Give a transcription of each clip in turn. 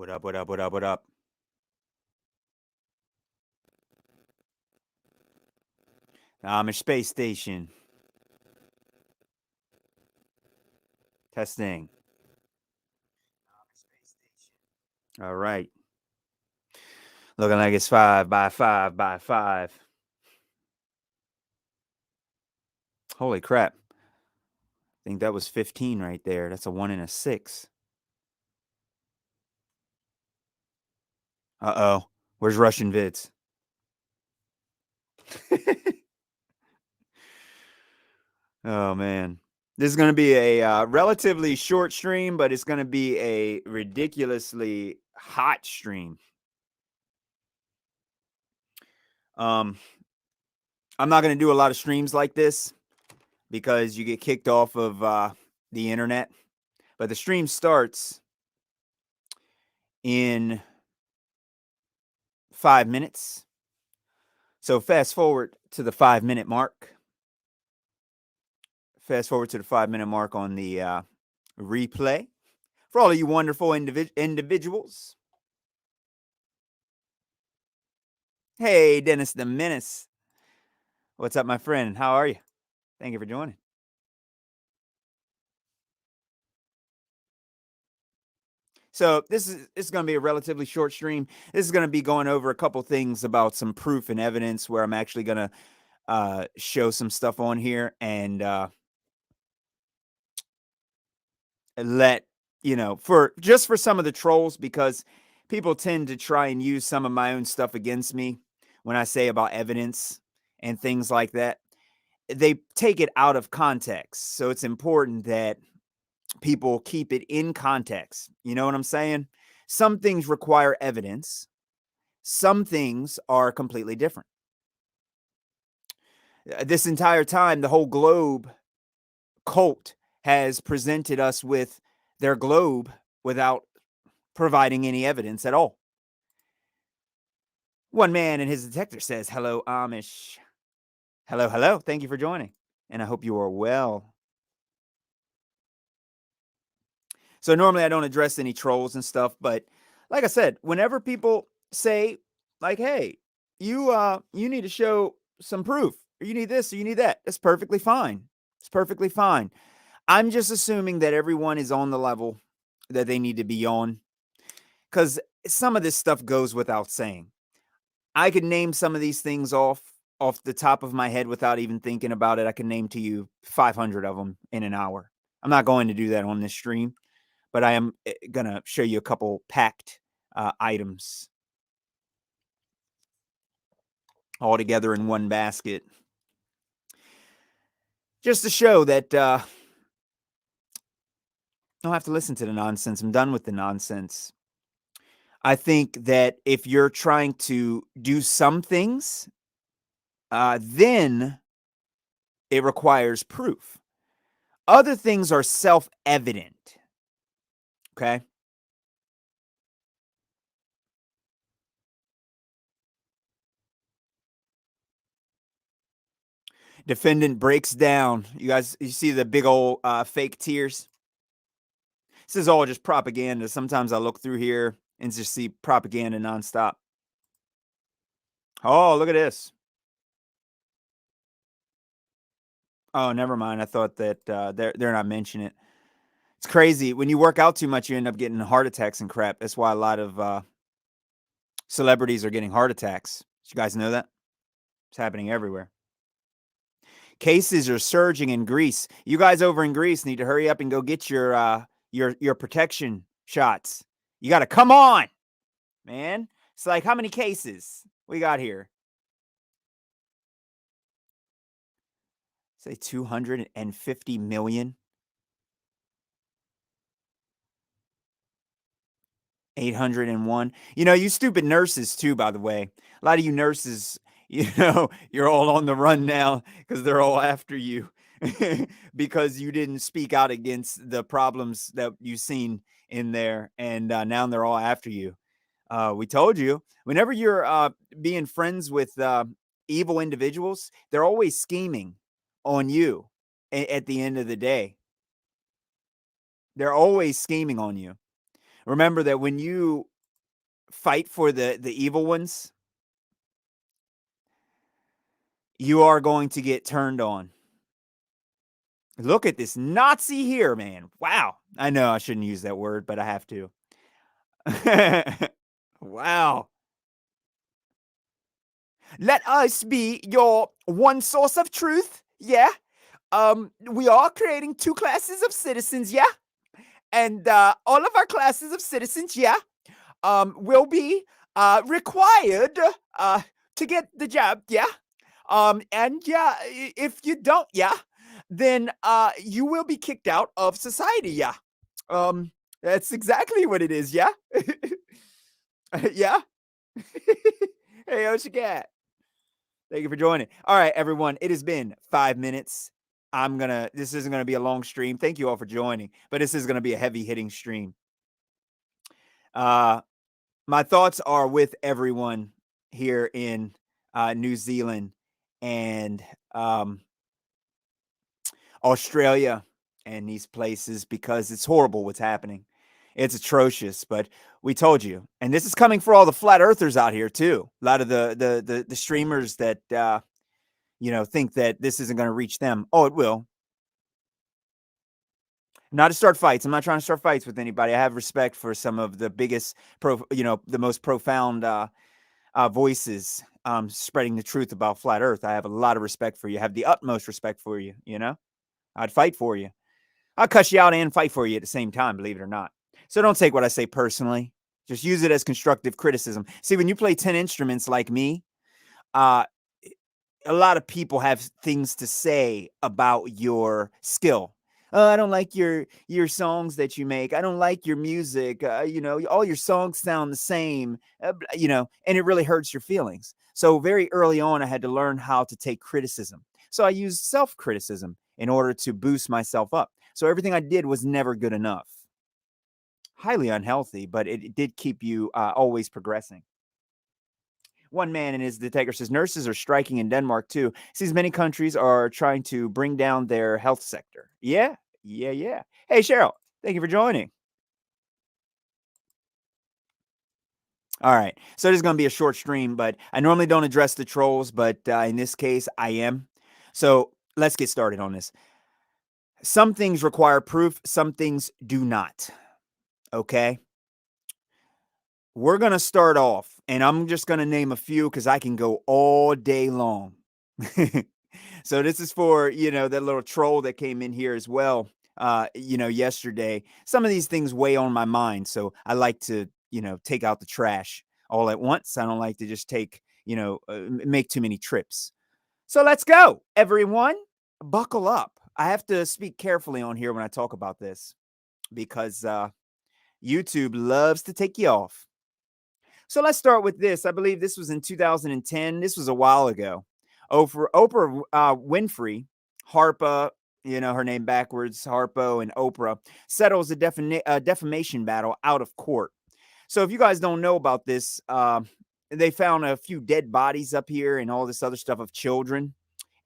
What up, what up, what up, what up? Amish Space Station. Testing. All right. Looking like it's 5 by 5 by 5. Holy crap. I think that was 15 right there. That's a 1 and a 6. Uh-oh. Where's Russian vids? Oh, man. This is going to be a relatively short stream, but it's going to be a ridiculously hot stream. I'm not going to do a lot of streams like this because you get kicked off of the internet. But the stream starts in 5 minutes. So fast forward to the 5-minute mark. Fast forward to the 5-minute mark on the replay. For all of you wonderful individuals. Hey, Dennis the Menace. What's up, my friend? How are you? Thank you for joining. So this is going to be a relatively short stream. This is going to be going over a couple things about some proof and evidence where I'm actually going to show some stuff on here and let, for some of the trolls, because people tend to try and use some of my own stuff against me when I say about evidence and things like that. They take it out of context. So it's important that people keep it in context. You know what I'm saying? Some things require evidence. Some things are completely different. This entire time, the whole globe cult has presented us with their globe without providing any evidence at all. One man in his detector says, "Hello, Amish." Hello, hello. Thank you for joining. And I hope you are well. So normally I don't address any trolls and stuff, but like I said, whenever people say, like, hey, you need to show some proof, or you need this, or you need that, it's perfectly fine. It's perfectly fine. I'm just assuming that everyone is on the level that they need to be on, because some of this stuff goes without saying. I could name some of these things off the top of my head without even thinking about it. I can name to you 500 of them in an hour. I'm not going to do that on this stream, but I am going to show you a couple packed items all together in one basket, just to show that I don't have to listen to the nonsense. I'm done with the nonsense. I think that if you're trying to do some things, then it requires proof. Other things are self-evident. Okay. Defendant breaks down. You see the big old fake tears? This is all just propaganda. Sometimes I look through here and just see propaganda nonstop. Oh, look at this. Oh, never mind. I thought that they're not mentioning it. It's crazy. When you work out too much, you end up getting heart attacks and crap. That's why a lot of celebrities are getting heart attacks. Did you guys know that? It's happening everywhere. Cases are surging in Greece. You guys over in Greece need to hurry up and go get your protection shots. You got to come on, man. It's like, how many cases we got here? Say 250 million. 801. You stupid nurses too, by the way. A lot of you nurses, you're all on the run now because they're all after you because you didn't speak out against the problems that you've seen in there. And now they're all after you. We told you, whenever you're being friends with evil individuals, they're always scheming on you at the end of the day. They're always scheming on you. Remember that when you fight for the evil ones, you are going to get turned on. Look at this Nazi here, man. Wow. I know I shouldn't use that word, but I have to. Wow. Let us be your one source of truth. Yeah. We are creating two classes of citizens. Yeah. And all of our classes of citizens, yeah, will be required to get the job. Yeah. And yeah, if you don't, yeah, then you will be kicked out of society. Yeah. Um, that's exactly what it is. Yeah. Yeah. Hey, Oshigat. Thank you for joining. All right, everyone. It has been 5 minutes. This isn't gonna be a long stream. Thank you all for joining, but this is gonna be a heavy hitting stream. Uh, my thoughts are with everyone here in New Zealand and Australia and these places because it's horrible what's happening. It's atrocious, but we told you. And this is coming for all the flat earthers out here too. A lot of the streamers that think that this isn't going to reach them. Oh, it will. Not to start fights. I'm not trying to start fights with anybody. I have respect for some of the biggest the most profound voices spreading the truth about flat earth. I have a lot of respect for you. I have the utmost respect for you, I'd fight for you. I'll cuss you out and fight for you at the same time, believe it or not. So don't take what I say personally. Just use it as constructive criticism. See, when you play 10 instruments like me, uh, a lot of people have things to say about your skill. Oh, I don't like your songs that you make. I don't like your music. All your songs sound the same. And it really hurts your feelings. So very early on, I had to learn how to take criticism. So I used self-criticism in order to boost myself up. So everything I did was never good enough. Highly unhealthy, but it did keep you always progressing. One man in his detector says nurses are striking in Denmark too. Sees many countries are trying to bring down their health sector. Yeah, yeah, yeah. Hey, Cheryl, thank you for joining. All right. So this is going to be a short stream, but I normally don't address the trolls, but in this case, I am. So let's get started on this. Some things require proof, some things do not. Okay. We're going to start off, and I'm just going to name a few because I can go all day long. So this is for, that little troll that came in here as well, yesterday. Some of these things weigh on my mind. So I like to, take out the trash all at once. I don't like to just make too many trips. So let's go, everyone. Buckle up. I have to speak carefully on here when I talk about this because YouTube loves to take you off. So let's start with this. I believe this was in 2010. This was a while ago. Oprah Winfrey, Harpa, her name backwards, Harpo and Oprah, settles a defamation battle out of court. So if you guys don't know about this, they found a few dead bodies up here and all this other stuff of children.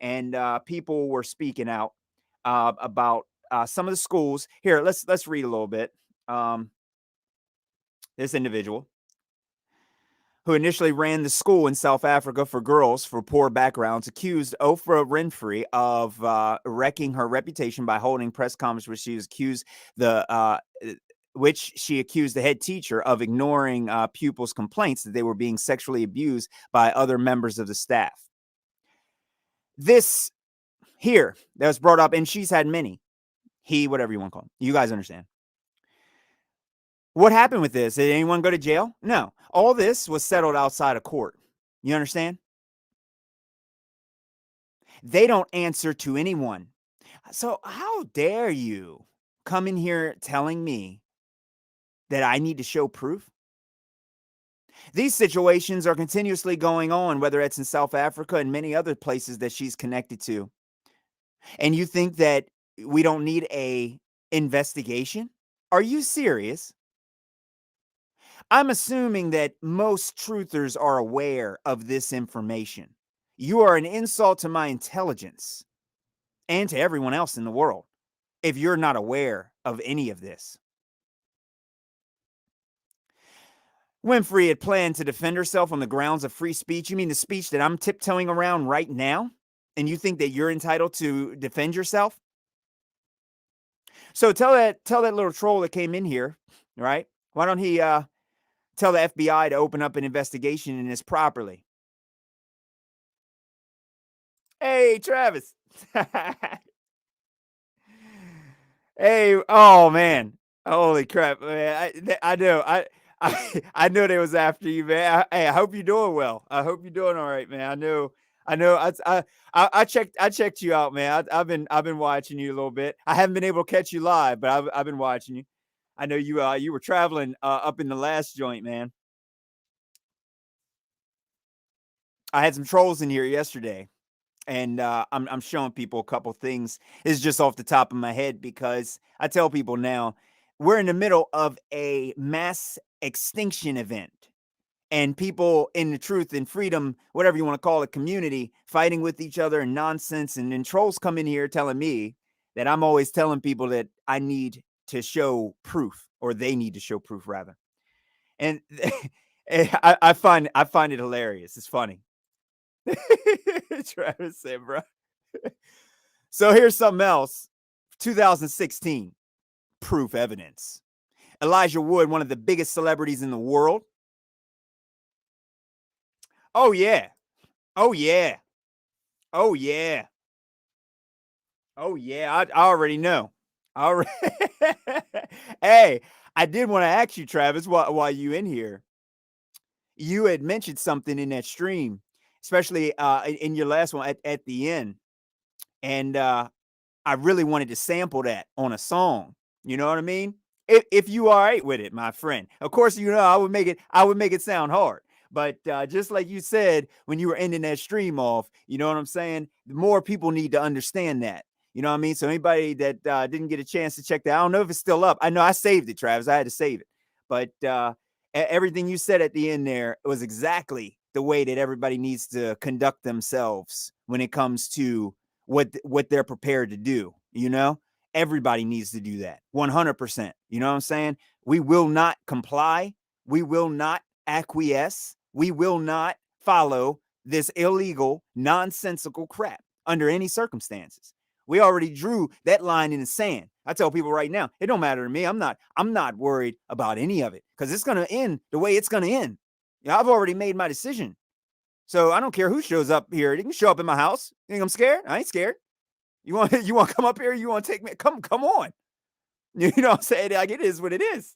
And people were speaking out about some of the schools. Here, let's read a little bit. This individual, who initially ran the school in South Africa for girls for poor backgrounds, accused Oprah Winfrey of wrecking her reputation by holding press conferences which she accused the head teacher of ignoring pupils' complaints that they were being sexually abused by other members of the staff. This here that was brought up, and she's had many. Whatever you want to call him. You guys understand. What happened with this? Did anyone go to jail? No. All this was settled outside of court. You understand? They don't answer to anyone. So how dare you come in here telling me that I need to show proof? These situations are continuously going on, whether it's in South Africa and many other places that she's connected to. And you think that we don't need a investigation? Are you serious? I'm assuming that most truthers are aware of this information. You are an insult to my intelligence and to everyone else in the world if you're not aware of any of this. Winfrey had planned to defend herself on the grounds of free speech. You mean the speech that I'm tiptoeing around right now? And you think that you're entitled to defend yourself? So tell that little troll that came in here, right? Why don't he tell the FBI to open up an investigation in this properly? Hey, Travis. Hey, oh man, holy crap, man! I know, I know they was after you, man. Hey, I hope you're doing well. I hope you're doing all right, man. I know. I checked you out, man. I've been watching you a little bit. I haven't been able to catch you live, but I've been watching you. I know you were traveling up in the last joint, man. I had some trolls in here yesterday, and I'm showing people a couple things. It's just off the top of my head because I tell people now we're in the middle of a mass extinction event, and people in the truth and freedom, whatever you want to call it, community fighting with each other and nonsense. And then trolls come in here telling me that I'm always telling people that I need to show proof, or they need to show proof rather. And I find it hilarious. It's funny. Travis said, bro. So here's something else. 2016, proof evidence. Elijah Wood, one of the biggest celebrities in the world. Oh, yeah. Oh, yeah. Oh, yeah. Oh, yeah. I already know. I already Hey, I did want to ask you, Travis, while you in here. You had mentioned something in that stream, especially in your last one at the end. And I really wanted to sample that on a song. You know what I mean? If you all right with it, my friend. Of course, you know I would make it sound hard. But just like you said when you were ending that stream off, you know what I'm saying? More people need to understand that. You know what I mean? So anybody that didn't get a chance to check that, I don't know if it's still up. I know I saved it, Travis. I had to save it. But everything you said at the end there was exactly the way that everybody needs to conduct themselves when it comes to what they're prepared to do. You know, everybody needs to do that 100%. You know what I'm saying? We will not comply. We will not acquiesce. We will not follow this illegal, nonsensical crap under any circumstances. We already drew that line in the sand. I tell people right now, it don't matter to me. I'm not worried about any of it because it's going to end the way it's going to end. You know, I've already made my decision. So I don't care who shows up here. They can show up in my house. You think I'm scared? I ain't scared. You want to come up here? You want to take me? Come on. You know what I'm saying? Like, it is what it is.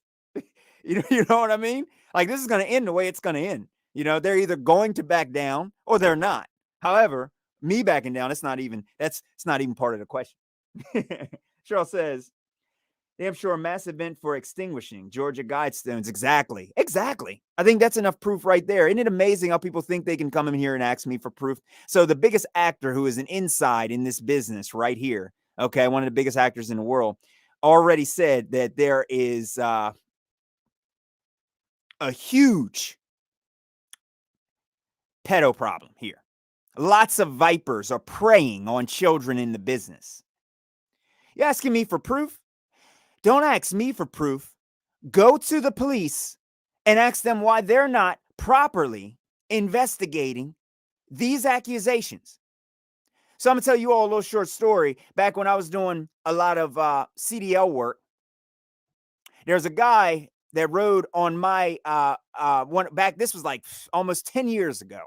You know what I mean? Like, this is going to end the way it's going to end. You know, they're either going to back down or they're not. However, me backing down, it's not even part of the question. Cheryl says, damn sure a mass event for extinguishing Georgia Guidestones. Exactly. I think that's enough proof right there. Isn't it amazing how people think they can come in here and ask me for proof? So the biggest actor who is an inside in this business right here, okay, one of the biggest actors in the world, already said that there is a huge pedo problem here. Lots of vipers are preying on children in the business. You asking me for proof? Don't ask me for proof. Go to the police and ask them why they're not properly investigating these accusations. So I'm going to tell you all a little short story. Back when I was doing a lot of CDL work, there's a guy that rode on my one back. This was like almost 10 years ago.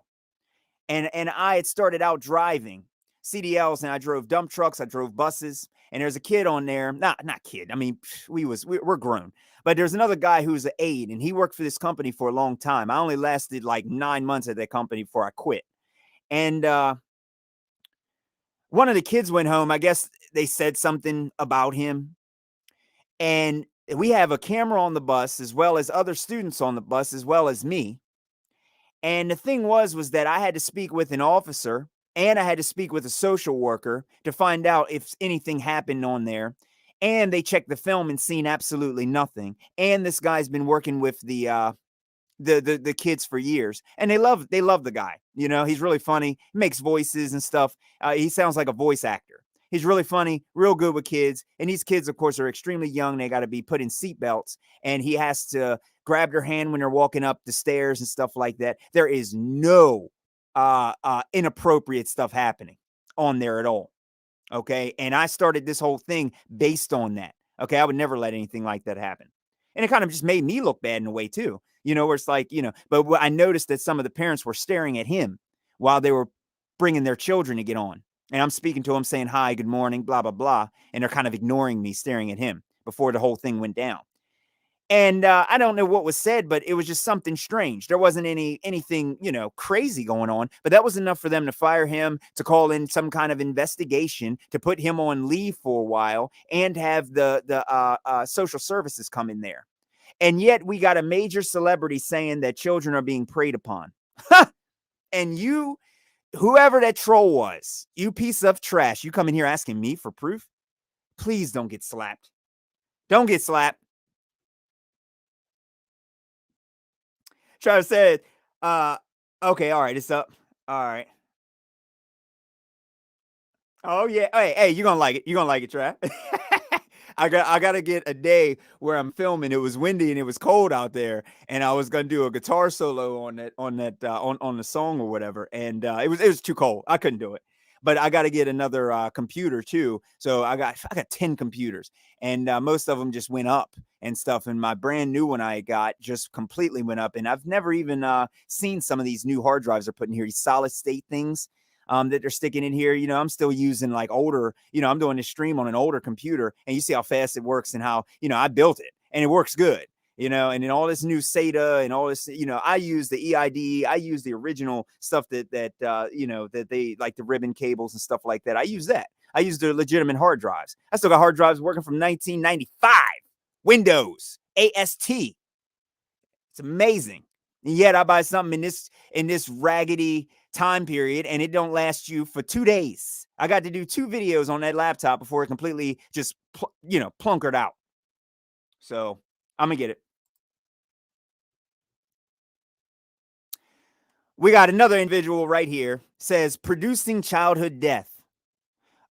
And I had started out driving CDLs, and I drove dump trucks, I drove buses, and there's a kid on there. Not kid. I mean, we're grown. But there's another guy who's an aide, and he worked for this company for a long time. I only lasted like 9 months at that company before I quit. And one of the kids went home. I guess they said something about him. And we have a camera on the bus, as well as other students on the bus, as well as me. And the thing was that I had to speak with an officer, and I had to speak with a social worker to find out if anything happened on there. And they checked the film and seen absolutely nothing. And this guy's been working with the kids for years, and they love the guy. You know, he's really funny. He makes voices and stuff. He sounds like a voice actor. He's really funny, real good with kids. And these kids, of course, are extremely young. They got to be put in seatbelts. And he has to grab their hand when they're walking up the stairs and stuff like that. There is no inappropriate stuff happening on there at all. Okay. And I started this whole thing based on that. Okay. I would never let anything like that happen. And it kind of just made me look bad in a way too, where it's like, but I noticed that some of the parents were staring at him while they were bringing their children to get on. And I'm speaking to them saying, hi, good morning, blah, blah, blah. And they're kind of ignoring me, staring at him before the whole thing went down. And I don't know what was said, but it was just something strange. There wasn't anything, crazy going on. But that was enough for them to fire him, to call in some kind of investigation, to put him on leave for a while, and have the social services come in there. And yet we got a major celebrity saying that children are being preyed upon. And you, whoever that troll was, you piece of trash, you come in here asking me for proof? Please don't get slapped. Don't get slapped. Travis said, okay, all right, it's up. All right. Oh yeah. Hey, you're gonna like it. You're gonna like it, Trav. I gotta get a day where I'm filming. It was windy and it was cold out there, and I was gonna do a guitar solo on the song or whatever. And it was too cold. I couldn't do it. But I got to get another computer too. So I got 10 computers, and most of them just went up and stuff. And my brand new one I got just completely went up. And I've never even seen some of these new hard drives they're putting here, these solid state things that they're sticking in here. I'm still using like older, I'm doing this stream on an older computer, and you see how fast it works and how, I built it and it works good. And then all this new SATA and all this, I use the EID, I use the original stuff that they like, the ribbon cables and stuff like that. I use that. I use the legitimate hard drives. I still got hard drives working from 1995, Windows, AST. It's amazing. And yet I buy something in this raggedy time period, and it don't last you for 2 days. I got to do 2 videos on that laptop before it completely just, plunkered out. So I'm gonna get it. We got another individual right here, says producing childhood death.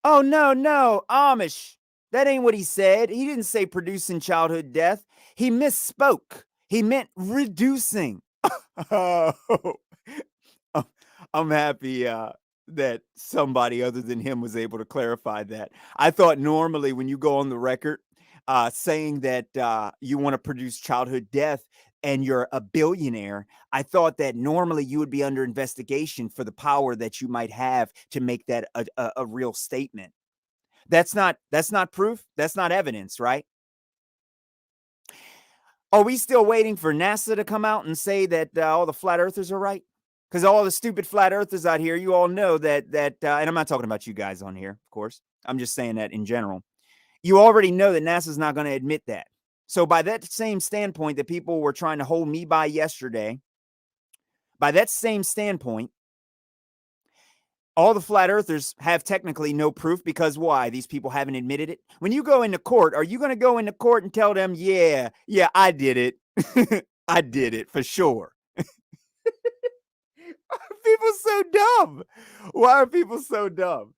Oh, no, Amish. That ain't what he said. He didn't say producing childhood death. He misspoke. He meant reducing. Oh, I'm happy that somebody other than him was able to clarify that. I thought normally when you go on the record saying that you want to produce childhood death and you're a billionaire, I thought that normally you would be under investigation for the power that you might have to make that a real statement. That's not proof. That's not evidence, right? Are we still waiting for NASA to come out and say that all the flat earthers are right? Because all the stupid flat earthers out here, you all know that and I'm not talking about you guys on here, of course. I'm just saying that in general. You already know that NASA's not going to admit that. So by that same standpoint that people were trying to hold me by yesterday, by that same standpoint, all the flat earthers have technically no proof, because why? These people haven't admitted it. When you go into court, are you going to go into court and tell them, yeah, I did it. I did it for sure. People so dumb. Why are people so dumb?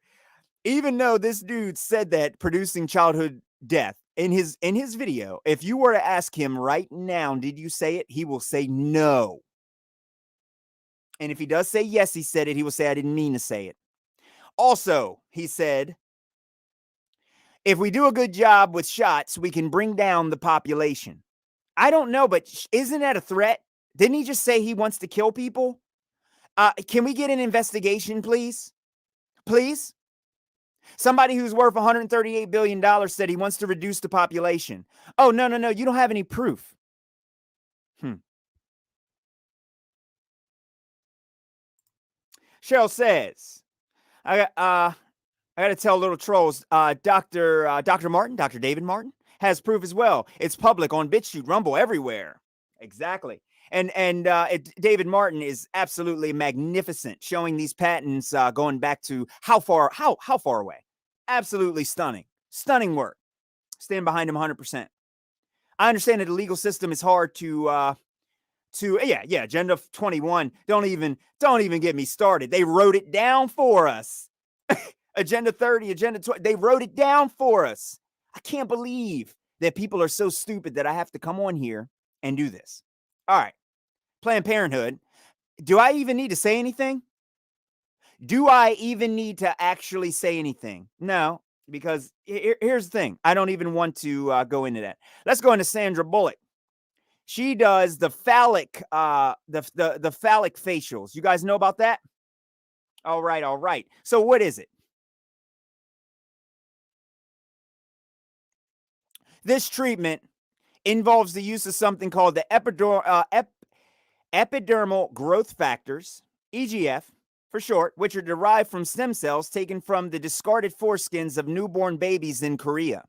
Even though this dude said that producing childhood death in his video, if you were to ask him right now, did you say it? He will say no. And if he does say yes, he said it, he will say, I didn't mean to say it. Also, he said, if we do a good job with shots, we can bring down the population. I don't know, but isn't that a threat? Didn't he just say he wants to kill people? Can we get an investigation, please? Please? Somebody who's worth $138 billion said he wants to reduce the population. Oh, no. You don't have any proof. Cheryl says, I got to tell little trolls, Dr. David Martin has proof as well. It's public on BitChute, Rumble, everywhere. Exactly. And David Martin is absolutely magnificent, showing these patents going back to how far away. Absolutely stunning work. Stand behind him 100%. I understand that the legal system is hard to Agenda 21. Don't even get me started. They wrote it down for us. Agenda 30, Agenda 20. They wrote it down for us. I can't believe that people are so stupid that I have to come on here and do this. All right. Planned Parenthood. Do I even need to say anything? Do I even need to actually say anything? No, because here's the thing. I don't even want to go into that. Let's go into Sandra Bullock. She does the phallic, the phallic facials. You guys know about that? All right, all right. So what is it? This treatment involves the use of something called the epidermal growth factors, EGF for short, which are derived from stem cells taken from the discarded foreskins of newborn babies in Korea.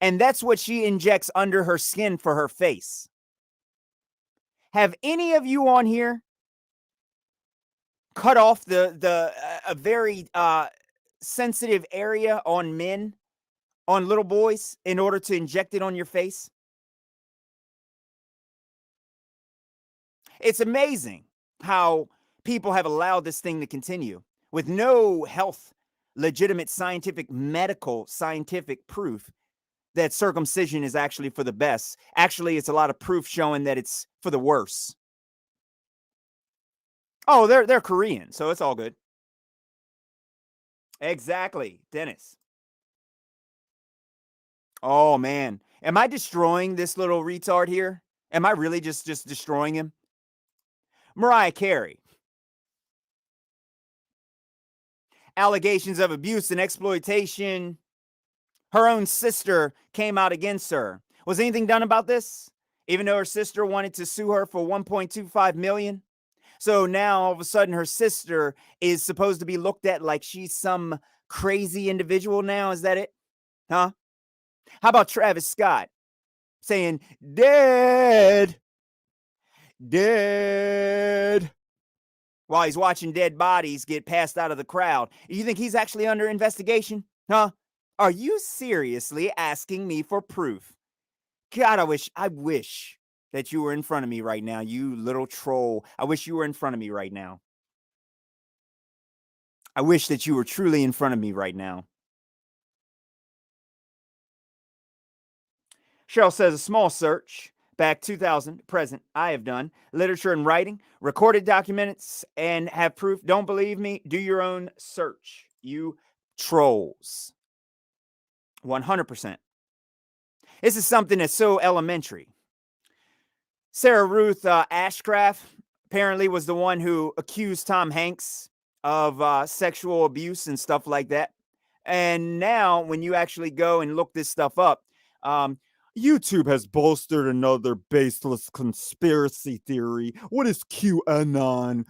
And that's what she injects under her skin for her face. Have any of you on here cut off the a very sensitive area on men, on little boys, in order to inject it on your face? It's amazing how people have allowed this thing to continue with no health, legitimate scientific, medical, scientific proof that circumcision is actually for the best. Actually, it's a lot of proof showing that it's for the worse. Oh, they're Korean, so it's all good. Exactly, Dennis. Oh man, am I destroying this little retard here? Am I really just destroying him? Mariah Carey. Allegations of abuse and exploitation. Her own sister came out against her. Was anything done about this? Even though her sister wanted to sue her for 1.25 million. So now all of a sudden her sister is supposed to be looked at like she's some crazy individual now. Is that it? Huh? How about Travis Scott saying dead, dead, while he's watching dead bodies get passed out of the crowd? You think he's actually under investigation? Huh? Are you seriously asking me for proof? God, I wish that you were in front of me right now, you little troll. I wish you were in front of me right now. I wish that you were truly in front of me right now. Cheryl says a small search back 2000 present I have done literature and writing, recorded documents, and have proof. Don't believe me? Do your own search, you trolls. 100%. This is something that's so elementary. Sarah Ruth Ashcraft apparently was the one who accused Tom Hanks of sexual abuse and stuff like that. And now, when you actually go and look this stuff up, YouTube has bolstered another baseless conspiracy theory. What is QAnon?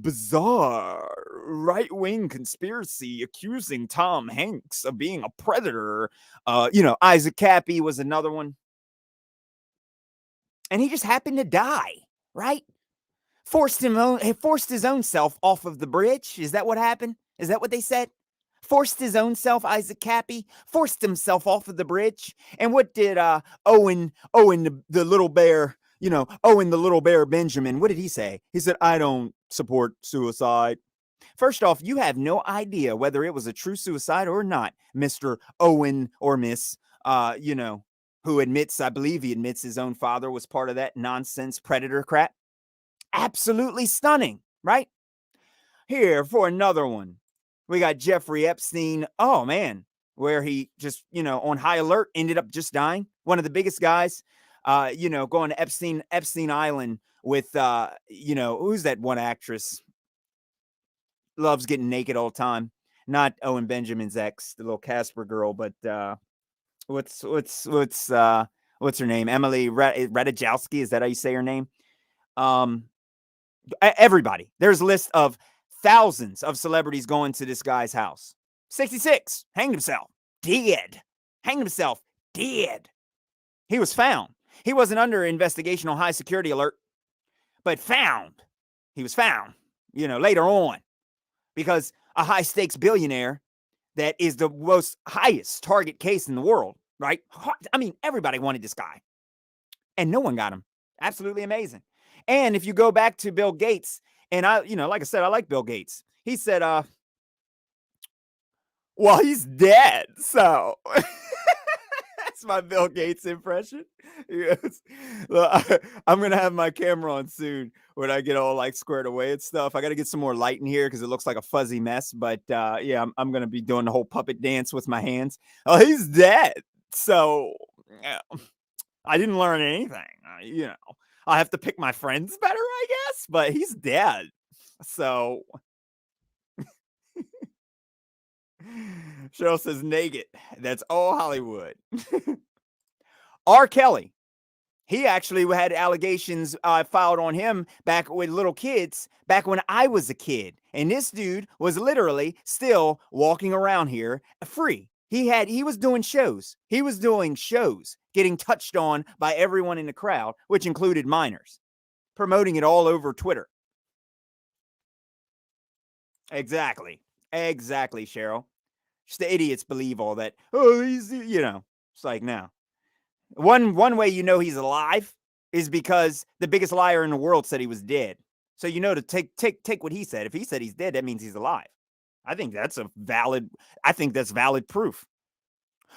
Bizarre right-wing conspiracy accusing Tom Hanks of being a predator. Isaac Cappy was another one. And he just happened to die, right? Forced his own self off of the bridge. Is that what happened? Is that what they said? Forced his own self, Isaac Cappy, forced himself off of the bridge. And what did Owen the little bear, Owen the little bear Benjamin, what did he say? He said, I don't support suicide. First off, you have no idea whether it was a true suicide or not, Mr. Owen or Miss, who I believe he admits his own father was part of that nonsense predator crap. Absolutely stunning, right? Here for another one. We got Jeffrey Epstein. Oh man, where he just, on high alert ended up just dying. One of the biggest guys, going to Epstein Island with, who's that one actress? Loves getting naked all the time. Not Owen Benjamin's ex, the little Casper girl, but what's her name? Emily Ratajkowski. Is that how you say her name? Everybody. There's a list of thousands of celebrities going to this guy's house. 66, hanged himself, dead. Hanged himself, dead. He was found. He wasn't under investigation on high security alert, but found. He was found, later on, because a high stakes billionaire that is the most highest target case in the world, right? I mean, everybody wanted this guy, and no one got him. Absolutely amazing. And if you go back to Bill Gates, and like I said, I like Bill Gates. He said, Well, he's dead, so that's my Bill Gates impression. Yes. Well, I'm gonna have my camera on soon when I get all like squared away and stuff. I got to get some more light in here because it looks like a fuzzy mess. But yeah, I'm gonna be doing the whole puppet dance with my hands. Oh, he's dead. So yeah, I didn't learn anything. I have to pick my friends better, I guess. But he's dead. So Cheryl says naked. That's all Hollywood. R. Kelly. He actually had allegations filed on him back with little kids, back when I was a kid. And this dude was literally still walking around here free. He was doing shows. He was doing shows, getting touched on by everyone in the crowd, which included minors, promoting it all over Twitter. Exactly. Exactly, Cheryl. Just the idiots believe all that. Oh, it's like now. One way you know he's alive is because the biggest liar in the world said he was dead. So to take what he said. If he said he's dead, that means he's alive. I think that's valid proof.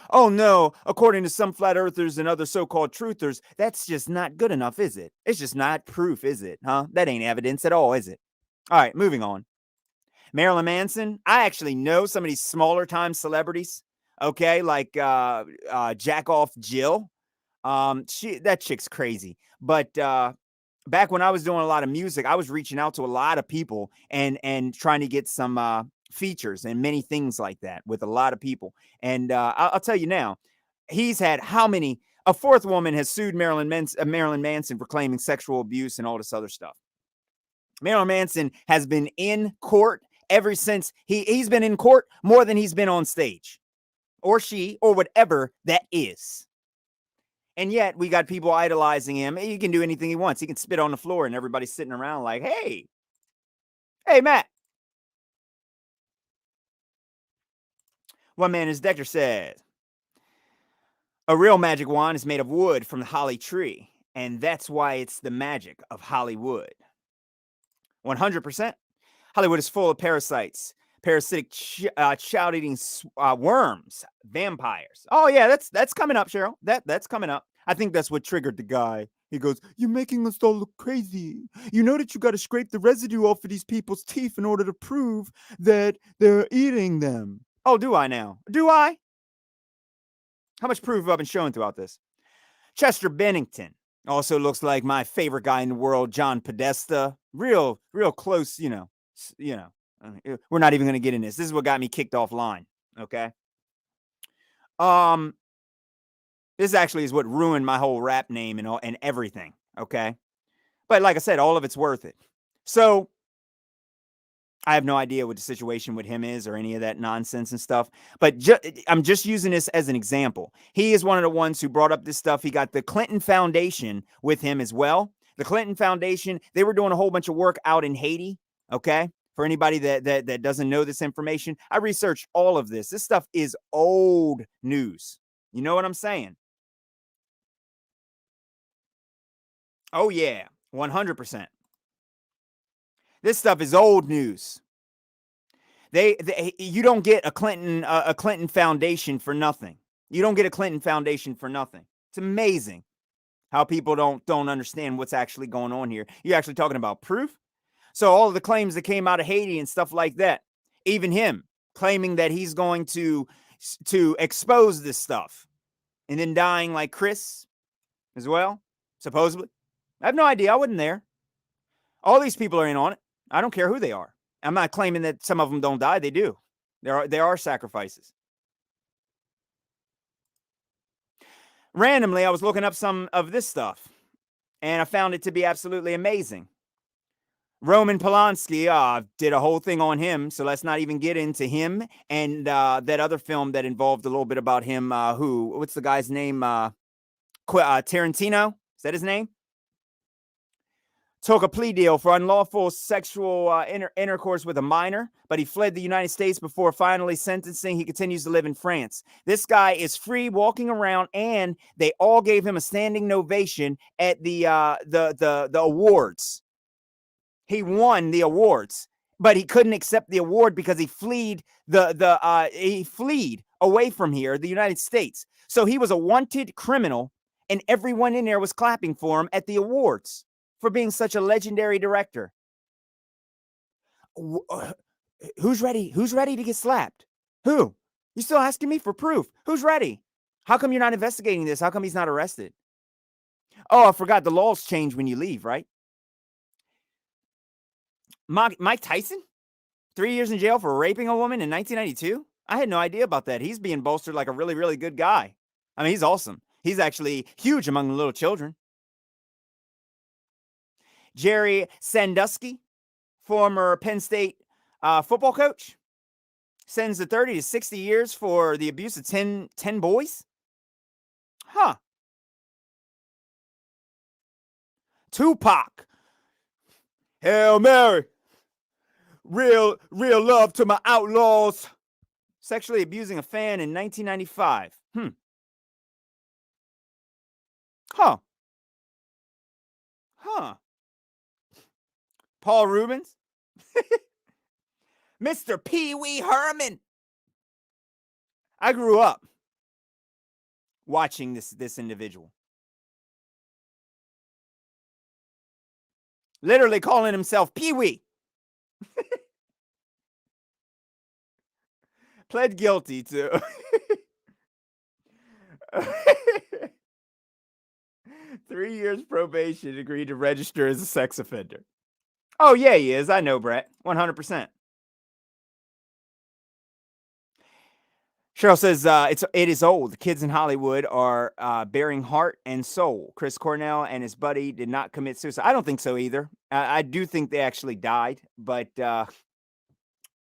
Oh no, according to some flat earthers and other so-called truthers, that's just not good enough, is it? It's just not proof, is it? Huh? That ain't evidence at all, is it? All right, moving on. Marilyn Manson. I actually know some of these smaller time celebrities. Okay, like Jack Off Jill. That chick's crazy. But back when I was doing a lot of music, I was reaching out to a lot of people and trying to get some features and many things like that with a lot of people. And I'll tell you now, he's had how many? A fourth woman has sued Marilyn Manson for claiming sexual abuse and all this other stuff. Marilyn Manson has been in court ever since he's been in court more than he's been on stage, or she, or whatever that is. And yet we got people idolizing him. He can do anything he wants. He can spit on the floor and everybody's sitting around like, hey, Matt. One man is Dexter says, a real magic wand is made of wood from the holly tree. And that's why it's the magic of Hollywood. 100%. Hollywood is full of parasites, parasitic child-eating worms, vampires. Oh yeah, that's coming up, Cheryl. That's coming up. I think that's what triggered the guy. He goes, "You're making us all look crazy. You know that you got to scrape the residue off of these people's teeth in order to prove that they're eating them." Oh, do I now? Do I? How much proof have I been showing throughout this? Chester Bennington also looks like my favorite guy in the world, John Podesta. Real close, we're not even going to get in this. This is what got me kicked offline. Okay. This actually is what ruined my whole rap name and everything. Okay. But like I said, all of it's worth it. So I have no idea what the situation with him is or any of that nonsense and stuff. But I'm just using this as an example. He is one of the ones who brought up this stuff. He got the Clinton Foundation with him as well. The Clinton Foundation, they were doing a whole bunch of work out in Haiti. Okay. For anybody that doesn't know this information, I researched all of this. This stuff is old news. You know what I'm saying? Oh, yeah. 100%. This stuff is old news. You don't get a Clinton Foundation for nothing. You don't get a Clinton Foundation for nothing. It's amazing how people don't understand what's actually going on here. You're actually talking about proof. So all of the claims that came out of Haiti and stuff like that, even him claiming that he's going to expose this stuff and then dying like Chris as well, supposedly. I have no idea. I wasn't there. All these people are in on it. I don't care who they are. I'm not claiming that some of them don't die. They do. There are sacrifices. Randomly, I was looking up some of this stuff, and I found it to be absolutely amazing. Roman Polanski did a whole thing on him, so let's not even get into him. And that other film that involved a little bit about him, what's the guy's name? Tarantino? Is that his name? Took a plea deal for unlawful sexual intercourse with a minor, but he fled the United States before finally sentencing. He continues to live in France. This guy is free walking around, and they all gave him a standing ovation at the awards. He won the awards, but he couldn't accept the award because he fled away from here, the United States. So he was a wanted criminal, and everyone in there was clapping for him at the awards for being such a legendary director. Who's ready? Who's ready to get slapped? Who? You still asking me for proof? Who's ready? How come you're not investigating this? How come he's not arrested? Oh, I forgot the laws change when you leave, right? Mike Tyson? 3 years in jail for raping a woman in 1992? I had no idea about that. He's being bolstered like a really, really good guy. I mean, he's awesome. He's actually huge among the little children. Jerry Sandusky, former Penn State football coach, sentenced to 30 to 60 years for the abuse of 10 boys. Huh. Tupac. Hail Mary. Real love to my outlaws. Sexually abusing a fan in 1995. Huh. Paul Rubens. Mr. Pee Wee Herman. I grew up watching this individual. Literally calling himself Pee Wee. Pled guilty to 3 years probation, agreed to register as a sex offender. Oh, yeah, he is. I know, Brett. 100%. Cheryl says, it is old. The kids in Hollywood are bearing heart and soul. Chris Cornell and his buddy did not commit suicide. I don't think so either. I do think they actually died, but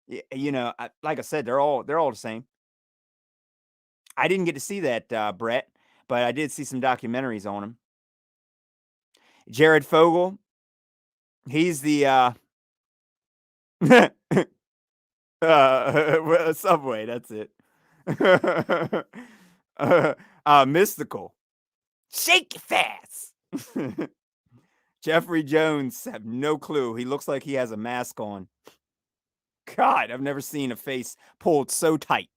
you know, like I said, they're all the same. I didn't get to see that, Brett, but I did see some documentaries on him. Jared Fogle, he's the Subway. That's it. Mystical. Shake fast. Jeffrey Jones, have no clue. He looks like he has a mask on. God, I've never seen a face pulled so tight.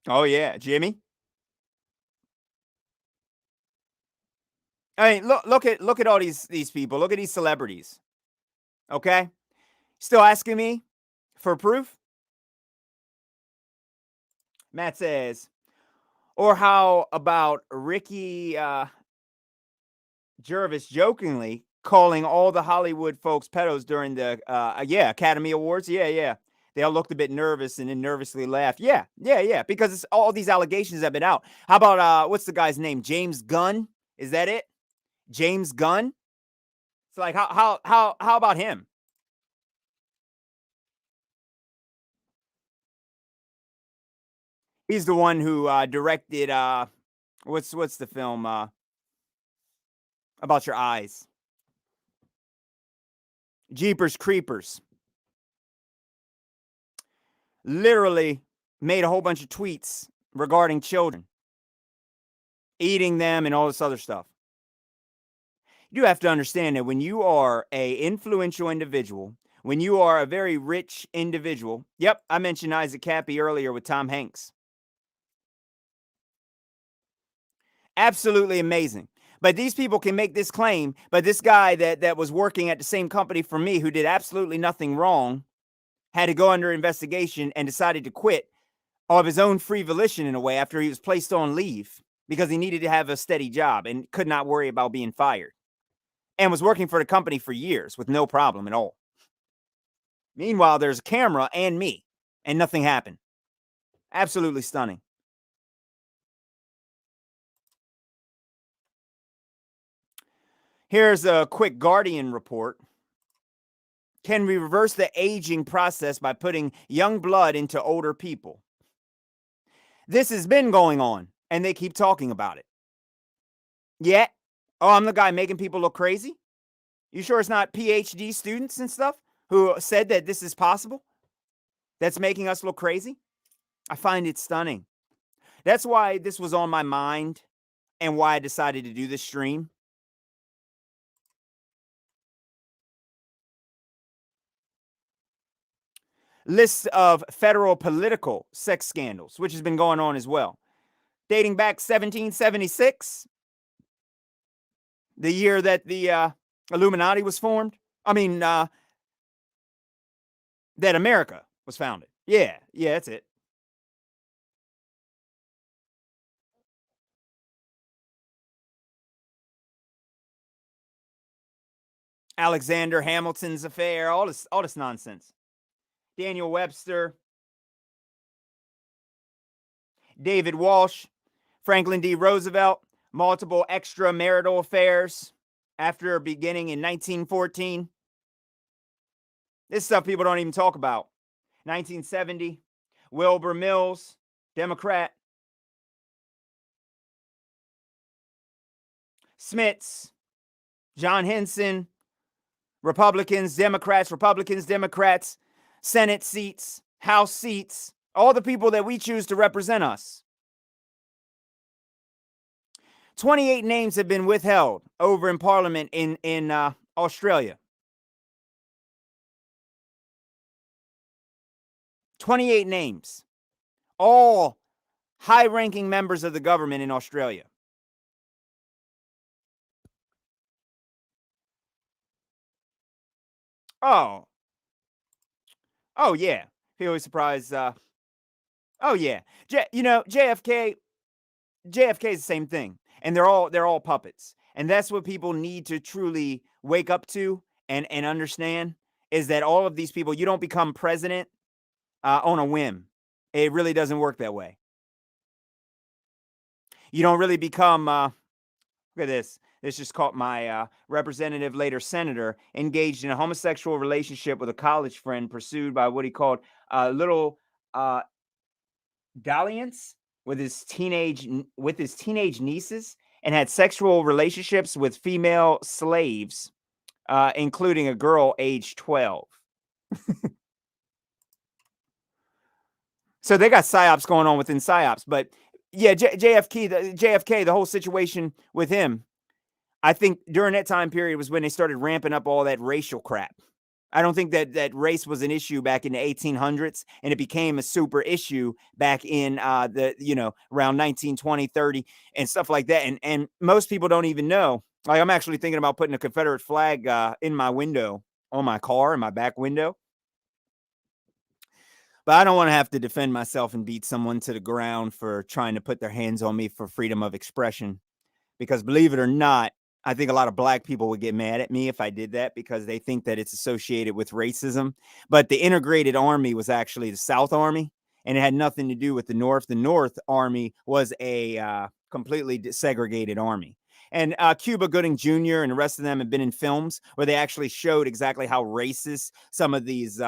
Oh yeah, Jimmy. I mean, look at all these people. Look at these celebrities. Okay? Still asking me for proof? Matt says, or how about Ricky Gervais jokingly calling all the Hollywood folks pedos during the Academy Awards? Yeah. They all looked a bit nervous and then nervously laughed. Yeah. Because it's all these allegations have been out. How about what's the guy's name? James Gunn? Is that it? James Gunn? It's like how about him? He's the one who directed what's the film about your eyes? Jeepers Creepers. Literally made a whole bunch of tweets regarding children, eating them and all this other stuff. You have to understand that when you are a influential individual, when you are a very rich individual, yep, I mentioned Isaac Cappy earlier with Tom Hanks. Absolutely amazing. But these people can make this claim, but this guy that was working at the same company for me who did absolutely nothing wrong had to go under investigation and decided to quit of his own free volition in a way after he was placed on leave because he needed to have a steady job and could not worry about being fired, and was working for the company for years with no problem at all. Meanwhile, there's a camera and me, and nothing happened. Absolutely stunning. Here's a quick Guardian report. Can we reverse the aging process by putting young blood into older people? This has been going on, and they keep talking about it. Yeah. Oh, I'm the guy making people look crazy? You sure it's not PhD students and stuff who said that this is possible? That's making us look crazy? I find it stunning. That's why this was on my mind and why I decided to do this stream. List of federal political sex scandals, which has been going on as well. Dating back 1776, the year that the Illuminati was formed. I mean, that America was founded. Yeah, yeah, that's it. Alexander Hamilton's affair, all this nonsense. Daniel Webster, David Walsh, Franklin D. Roosevelt, multiple extramarital affairs after beginning in 1914. This stuff people don't even talk about. 1970, Wilbur Mills, Democrat. Smits, John Henson, Republicans, Democrats, Senate seats, House seats, all the people that we choose to represent us. 28 names have been withheld over in Parliament in Australia. 28 names, all high-ranking members of the government in Australia. Oh, oh yeah. He always surprised. Oh yeah, JFK is the same thing, and they're all puppets, and that's what people need to truly wake up to and understand is that all of these people, you don't become president on a whim. It really doesn't work that way. You don't really become. Look at this. This just caught my representative, later senator, engaged in a homosexual relationship with a college friend, pursued by what he called little uh, dalliance with his teenage nieces, and had sexual relationships with female slaves, including a girl aged 12. So they got psyops going on within psyops. But yeah, JFK, the whole situation with him, I think during that time period was when they started ramping up all that racial crap. I don't think that race was an issue back in the 1800s, and it became a super issue back in around 1920, 30, and stuff like that. And most people don't even know. Like, I'm actually thinking about putting a Confederate flag in my window on my car, in my back window. But I don't want to have to defend myself and beat someone to the ground for trying to put their hands on me for freedom of expression. Because believe it or not, I think a lot of black people would get mad at me if I did that, because they think that it's associated with racism. But the integrated army was actually the South Army, and it had nothing to do with the North. The North Army was a completely segregated army. And Cuba Gooding Jr. and the rest of them have been in films where they actually showed exactly how racist some of these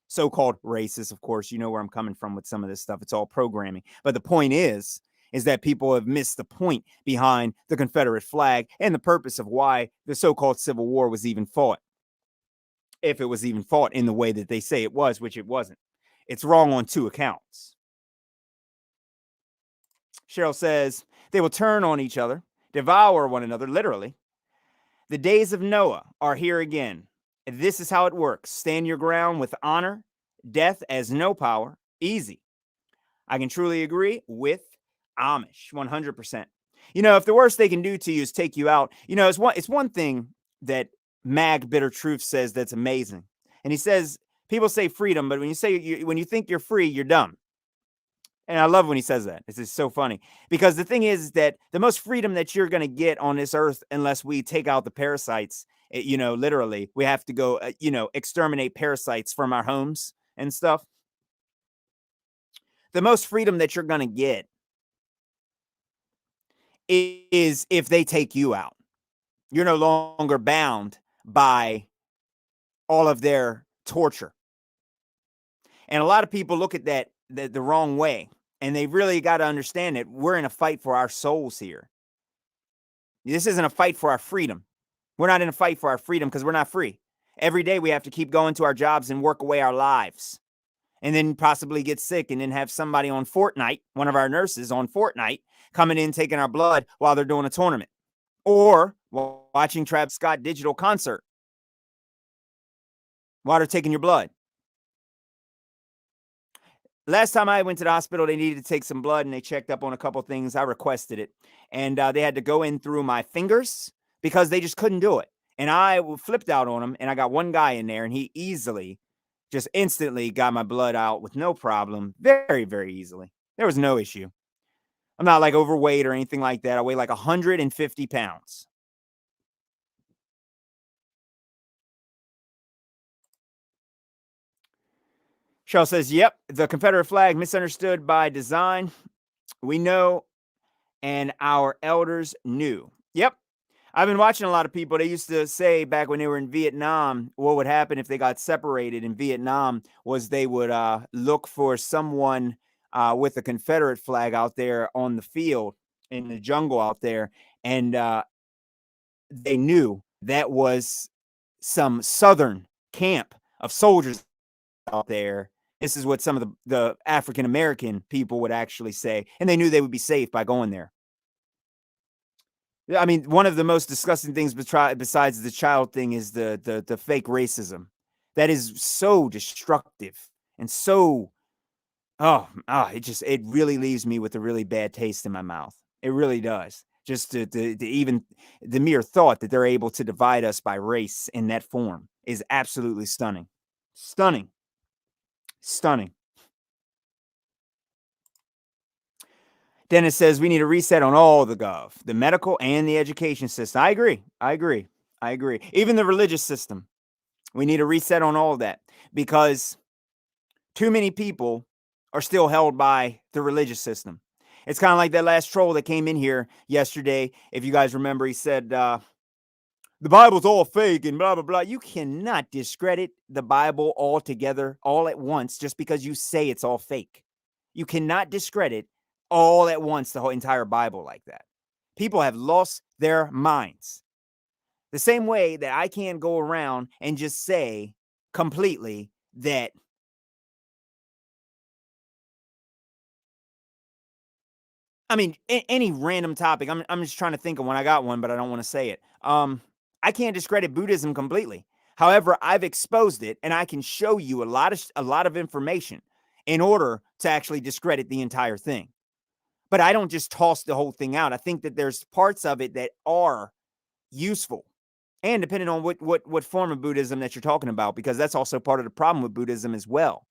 so-called racists, of course, you know where I'm coming from with some of this stuff. It's all programming. But the point is that people have missed the point behind the Confederate flag and the purpose of why the so-called Civil War was even fought. If it was even fought in the way that they say it was, which it wasn't. It's wrong on two accounts. Cheryl says, they will turn on each other, devour one another, literally. The days of Noah are here again. This is how it works. Stand your ground with honor. Death as no power. Easy. I can truly agree with Amish, 100%. If the worst they can do to you is take you out, it's one thing that Mag Bitter Truth says that's amazing. And he says, people say freedom, but when you think you're free, you're dumb. And I love when he says that. It's just so funny, because the thing is that the most freedom that you're going to get on this earth, unless we take out the parasites, literally, we have to go, exterminate parasites from our homes and stuff. The most freedom that you're going to get is if they take you out. You're no longer bound by all of their torture. And a lot of people look at that the wrong way. And they really got to understand that we're in a fight for our souls here. This isn't a fight for our freedom. We're not in a fight for our freedom because we're not free. Every day we have to keep going to our jobs and work away our lives. And then possibly get sick and then have somebody on Fortnite, one of our nurses on Fortnite, coming in taking our blood while they're doing a tournament. Or watching Travis Scott digital concert while they're taking your blood. last time I went to the hospital, they needed to take some blood and they checked up on a couple things. I requested it, and they had to go in through my fingers because they just couldn't do it. And I flipped out on them, and I got one guy in there, and he easily, just instantly got my blood out with no problem, very, very easily. There was no issue. I'm not like overweight or anything like that. I weigh like 150 pounds. Cheryl says, yep, the Confederate flag misunderstood by design. We know, and our elders knew. Yep. I've been watching a lot of people. They used to say back when they were in Vietnam, what would happen if they got separated in Vietnam was they would look for someone with a Confederate flag out there on the field in the jungle out there. And they knew that was some Southern camp of soldiers out there. This is what some of the African American people would actually say. And they knew they would be safe by going there. I mean, one of the most disgusting things besides the child thing is the fake racism. That is so destructive and so it really leaves me with a really bad taste in my mouth. It really does. Just to even the mere thought that they're able to divide us by race in that form is absolutely stunning. Stunning. Stunning. Dennis says we need a reset on all the gov, the medical and the education system. I agree. Even the religious system. We need a reset on all of that because too many people are still held by the religious system. It's kind of like that last troll that came in here yesterday. If you guys remember, he said, the Bible's all fake and blah, blah, blah. You cannot discredit the Bible altogether, all at once, just because you say it's all fake. You cannot discredit all at once the whole entire Bible like that. People have lost their minds. The same way that I can't go around and just say completely that any random topic. I'm just trying to think of one. I got one, but I don't want to say it. I can't discredit Buddhism completely. However, I've exposed it, and I can show you a lot of information in order to actually discredit the entire thing. But I don't just toss the whole thing out. I think that there's parts of it that are useful, and depending on what form of Buddhism that you're talking about, because that's also part of the problem with Buddhism as well.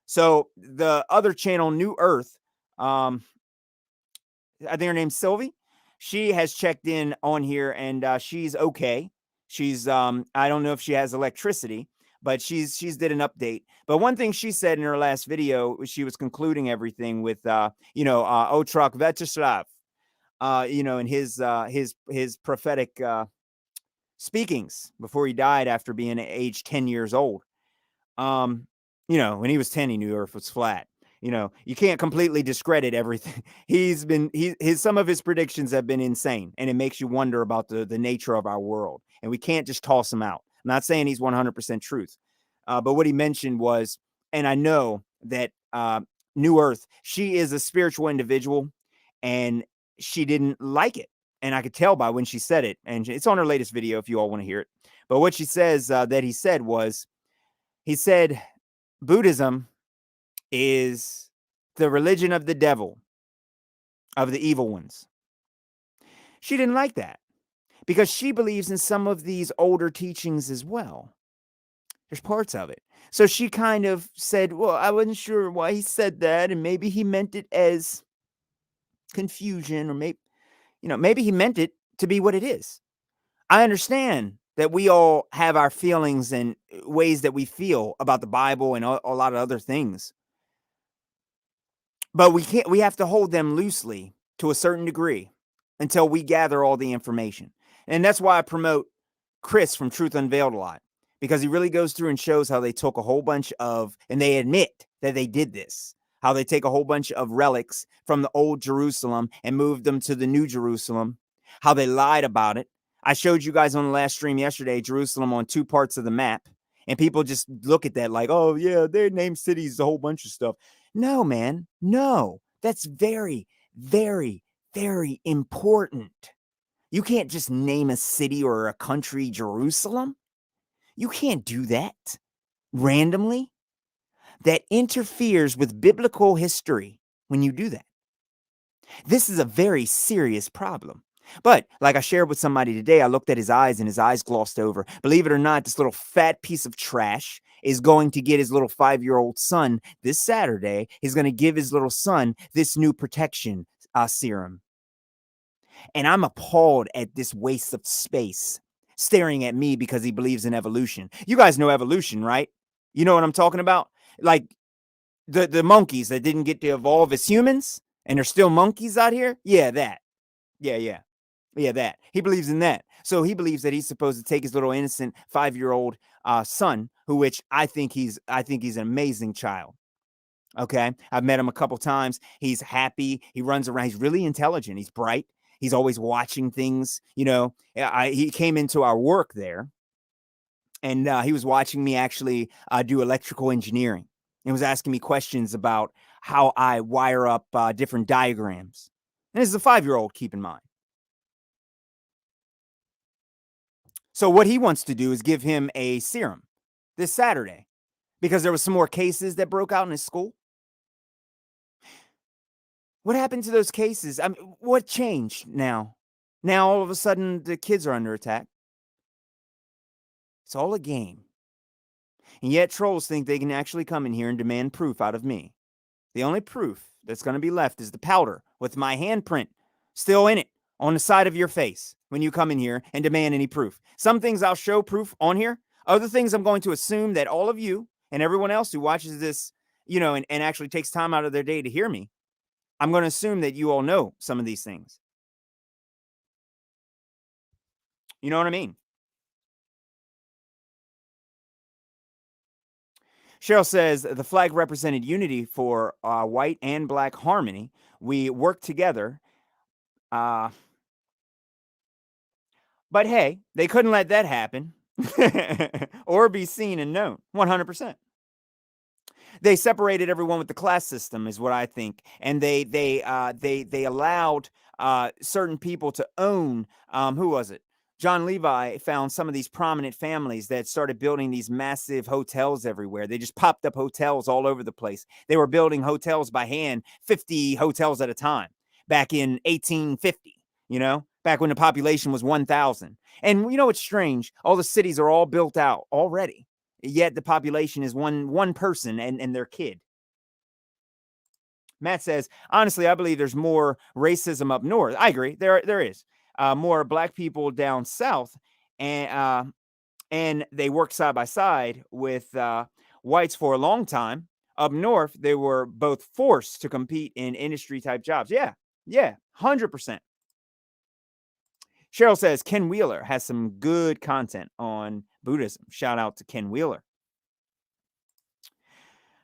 So the other channel, New Earth, I think her name's Sylvie. She has checked in on here and she's okay. She's I don't know if she has electricity, but she's did an update. But one thing she said in her last video, she was concluding everything with Otrok Vyacheslav, in his prophetic speakings before he died after being age 10 years old. When he was 10, he knew Earth was flat. You can't completely discredit everything. Some of his predictions have been insane, and it makes you wonder about the nature of our world. And we can't just toss him out. I'm not saying he's 100% truth, but what he mentioned was, and I know that New Earth, she is a spiritual individual, and she didn't like it, and I could tell by when she said it. And it's on her latest video if you all want to hear it. But what she says that he said was, he said, Buddhism is the religion of the devil, of the evil ones. She didn't like that because she believes in some of these older teachings as well. There's parts of it. So she kind of said, well, I wasn't sure why he said that, and maybe he meant it as confusion, or maybe he meant it to be what it is. I understand that we all have our feelings and ways that we feel about the Bible and a lot of other things. But we have to hold them loosely to a certain degree until we gather all the information. And that's why I promote Chris from Truth Unveiled a lot, because he really goes through and shows how they took a whole bunch of, and they admit that they did this, how they take a whole bunch of relics from the old Jerusalem and moved them to the new Jerusalem, how they lied about it. I showed you guys on the last stream yesterday, Jerusalem on two parts of the map, and people just look at that like, oh yeah, they named cities a whole bunch of stuff. No, man, no. That's very, very, very important. You can't just name a city or a country Jerusalem. You can't do that randomly. that interferes with biblical history when you do that. This is a very serious problem. But like I shared with somebody today, I looked at his eyes and his eyes glossed over. Believe it or not, this little fat piece of trash is going to get his little 5-year-old son this Saturday. He's going to give his little son this new protection serum. And I'm appalled at this waste of space staring at me because he believes in evolution. You guys know evolution, right? You know what I'm talking about? Like the monkeys that didn't get to evolve as humans and are still monkeys out here. Yeah, that. Yeah, yeah. Yeah, that. He believes in that. So he believes that he's supposed to take his little innocent 5-year-old son, which I think he's an amazing child. Okay. I've met him a couple times. He's happy. He runs around. He's really intelligent. He's bright. He's always watching things. He came into our work there, and he was watching me actually do electrical engineering, and was asking me questions about how I wire up different diagrams. And this is a 5-year-old, keep in mind. So what he wants to do is give him a serum this Saturday because there was some more cases that broke out in his school. What happened to those cases? I mean, what changed now? Now all of a sudden the kids are under attack. It's all a game. And yet trolls think they can actually come in here and demand proof out of me. The only proof that's going to be left is the powder with my handprint still in it on the side of your face when you come in here and demand any proof. Some things I'll show proof on here. Other things I'm going to assume that all of you and everyone else who watches this, and actually takes time out of their day to hear me, I'm going to assume that you all know some of these things. You know what I mean? Cheryl says the flag represented unity for white and black harmony. We work together. Uh, but hey, they couldn't let that happen or be seen and known. 100%. They separated everyone with the class system, is what I think, and they allowed certain people to own. Who was it? John Levi found some of these prominent families that started building these massive hotels everywhere. They just popped up hotels all over the place. They were building hotels by hand, 50 hotels at a time, back in 1850. Back when the population was 1,000. And it's strange? All the cities are all built out already, yet the population is one person and their kid. Matt says, honestly, I believe there's more racism up north. I agree. There is more black people down south, and they work side by side with whites for a long time. Up north, they were both forced to compete in industry type jobs. Yeah, 100%. Cheryl says Ken Wheeler has some good content on Buddhism. Shout out to Ken Wheeler.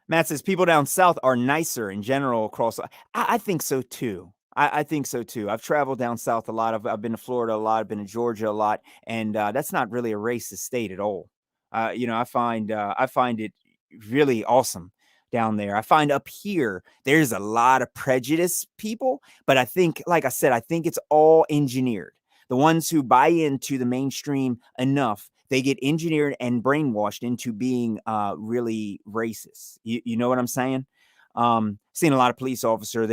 Matt says people down south are nicer in general across. I think so too. I think so too. I've traveled down south a lot. I've been to Florida a lot. I've been to Georgia a lot, and that's not really a racist state at all. I find it really awesome down there. I find up here there's a lot of prejudice people, but I think, like I said, I think it's all engineered. The ones who buy into the mainstream enough, they get engineered and brainwashed into being really racist. You know what I'm saying? Seen a lot of police officer.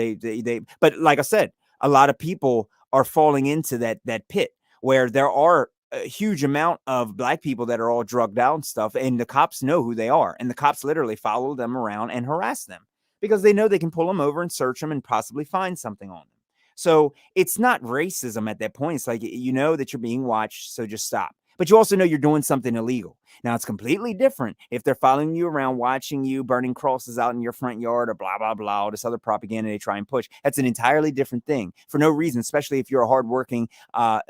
But like I said, a lot of people are falling into that pit where there are a huge amount of black people that are all drugged out and stuff, and the cops know who they are, and the cops literally follow them around and harass them because they know they can pull them over and search them and possibly find something on them. So it's not racism at that point. It's like, you know that you're being watched, so just stop. But you also know you're doing something illegal. Now, it's completely different if they're following you around, watching you, burning crosses out in your front yard, or blah, blah, blah, all this other propaganda they try and push. That's an entirely different thing for no reason, especially if you're a hardworking,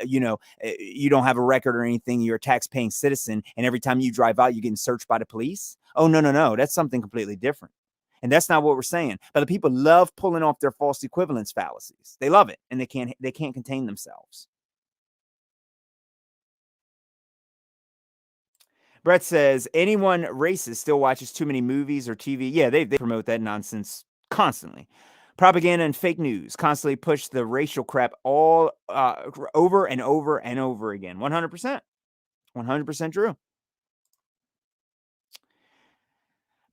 you don't have a record or anything, you're a tax-paying citizen, and every time you drive out, you're getting searched by the police. Oh, no, no, no. That's something completely different. And that's not what we're saying. But the people love pulling off their false equivalence fallacies. They love it, and they can't contain themselves. Brett says anyone racist still watches too many movies or TV. Yeah, they promote that nonsense constantly. Propaganda and fake news constantly push the racial crap all over and over and over again. 100%. 100% true.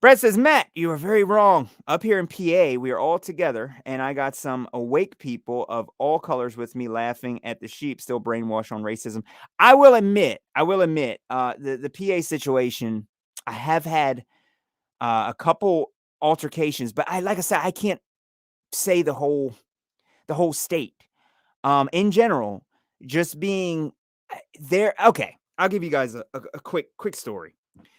Brett says, Matt, you are very wrong. Up here in PA, we are all together, and I got some awake people of all colors with me laughing at the sheep still brainwashed on racism. I will admit, the PA situation, I have had a couple altercations, but like I said, I can't say the whole state. In general, just being there. Okay, I'll give you guys a quick story.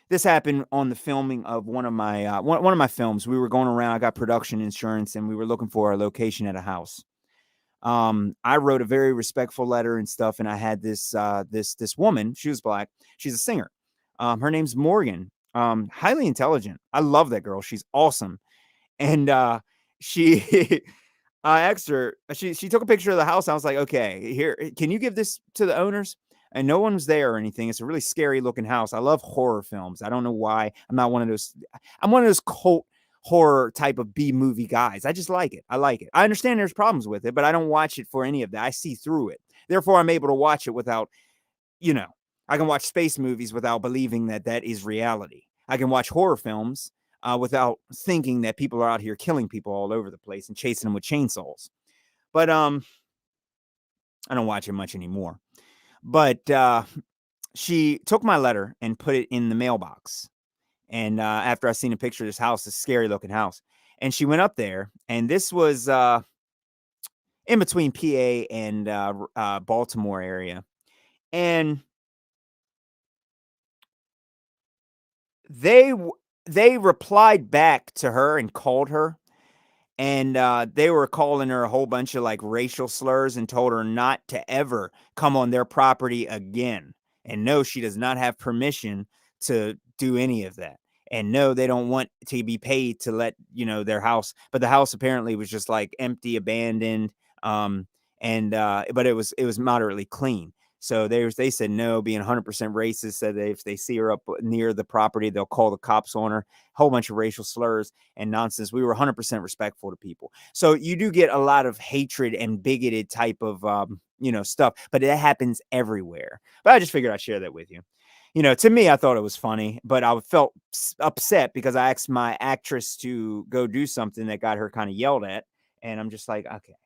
This happened on the filming of one of my films. We were going around. I got production insurance, and we were looking for a location at a house. I wrote a very respectful letter and stuff, and I had this woman. She was black. She's a singer. Her name's Morgan. Highly intelligent. I love that girl. She's awesome. And she I asked her, she took a picture of the house. I was like, okay, here, can you give this to the owners? And no one was there or anything. It's a really scary looking house. I love horror films. I don't know why. I'm one of those cult horror type of B movie guys. I just like it. I like it. I understand there's problems with it, but I don't watch it for any of that. I see through it. Therefore, I'm able to watch it without, you know, I can watch space movies without believing that that is reality. I can watch horror films without thinking that people are out here killing people all over the place and chasing them with chainsaws. But I don't watch it much anymore. But she took my letter and put it in the mailbox. And after I seen a picture of this house, this scary looking house, and she went up there, and this was in between PA and Baltimore area, and they they replied back to her and called her, and they were calling her a whole bunch of like racial slurs and told her not to ever come on their property again. And no, she does not have permission to do any of that. And no, they don't want to be paid to let their house. But the house apparently was just like empty, abandoned, um, and but it was moderately clean. So they said no, being 100% racist. Said that if they see her up near the property, they'll call the cops on her. Whole bunch of racial slurs and nonsense. We were 100% respectful to people. So you do get a lot of hatred and bigoted type of stuff, but it happens everywhere. But I just figured I'd share that with you. To me, I thought it was funny, but I felt upset because I asked my actress to go do something that got her kind of yelled at, and I'm just like, okay,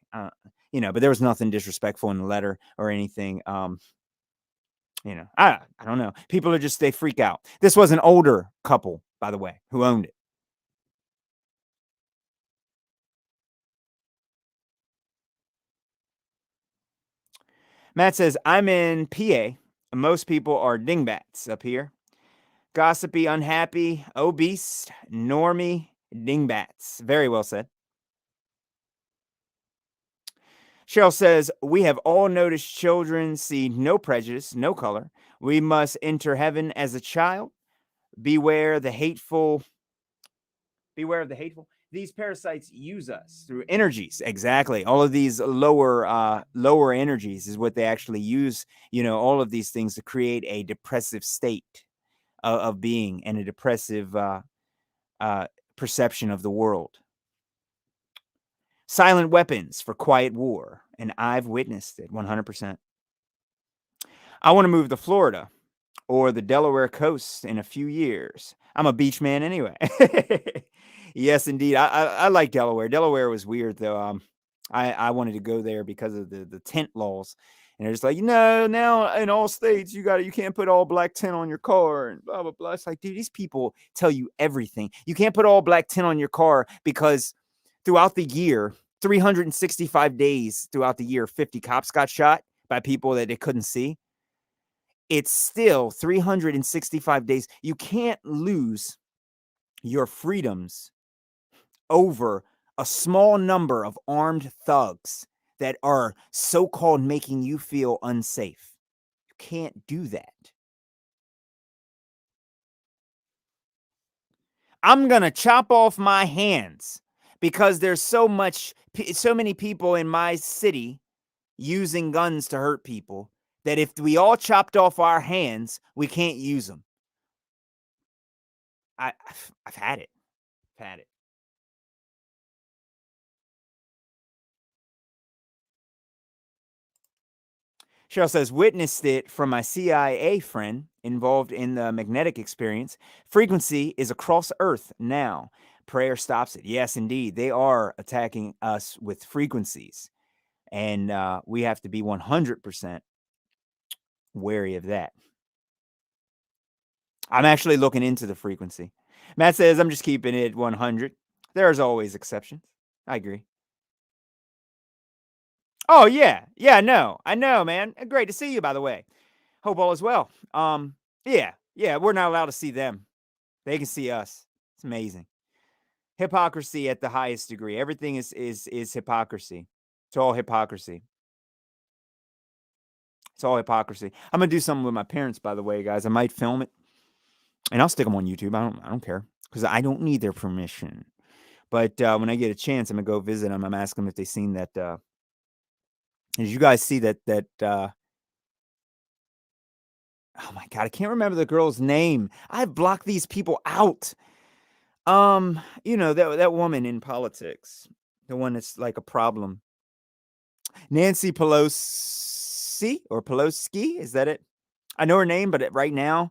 but there was nothing disrespectful in the letter or anything. I don't know. People are just they freak out. This was an older couple, by the way, who owned it. Matt says, I'm in PA. Most people are dingbats up here. Gossipy, unhappy, obese, normie, dingbats. Very well said. Cheryl says, we have all noticed children see no prejudice, no color. We must enter heaven as a child. Beware the hateful. Beware of the hateful. These parasites use us through energies. Exactly. All of these lower energies is what they actually use. All of these things to create a depressive state of being and a depressive uh, perception of the world. Silent weapons for quiet war, and I've witnessed it 100%. I want to move to Florida or the Delaware coast in a few years. I'm a beach man anyway. Yes, indeed. I like Delaware. Delaware was weird though. I wanted to go there because of the tent laws, and they're just like, no, now in all states you can't put all black tint on your car and blah blah blah. It's like, dude, these people tell you everything. You can't put all black tint on your car because throughout the year, 365 days throughout the year, 50 cops got shot by people that they couldn't see. It's still 365 days. You can't lose your freedoms over a small number of armed thugs that are so-called making you feel unsafe. You can't do that. I'm going to chop off my hands because there's so many people in my city using guns to hurt people that if we all chopped off our hands, we can't use them. I've had it. I've had it. Cheryl says, witnessed it from my CIA friend involved in the magnetic experience. Frequency is across Earth now. Prayer stops it. Yes, indeed. They are attacking us with frequencies. And we have to be 100% wary of that. I'm actually looking into the frequency. Matt says, I'm just keeping it 100. There's always exceptions. I agree. Oh, yeah. Yeah, no. I know, man. Great to see you, by the way. Hope all is well. Yeah. Yeah, we're not allowed to see them. They can see us. It's amazing. Hypocrisy at the highest degree. Everything is hypocrisy. It's all hypocrisy. It's all hypocrisy. I'm gonna do something with my parents, by the way, guys. I might film it and I'll stick them on YouTube. I don't care because I don't need their permission. But when I get a chance, I'm gonna go visit them. I'm asking them if they've seen that. Did you guys see that? Oh my god, I can't remember the girl's name. I've blocked these people out. That woman in politics, the one that's like a problem. Nancy Pelosi or Pelosi, is that it? I know her name, but right now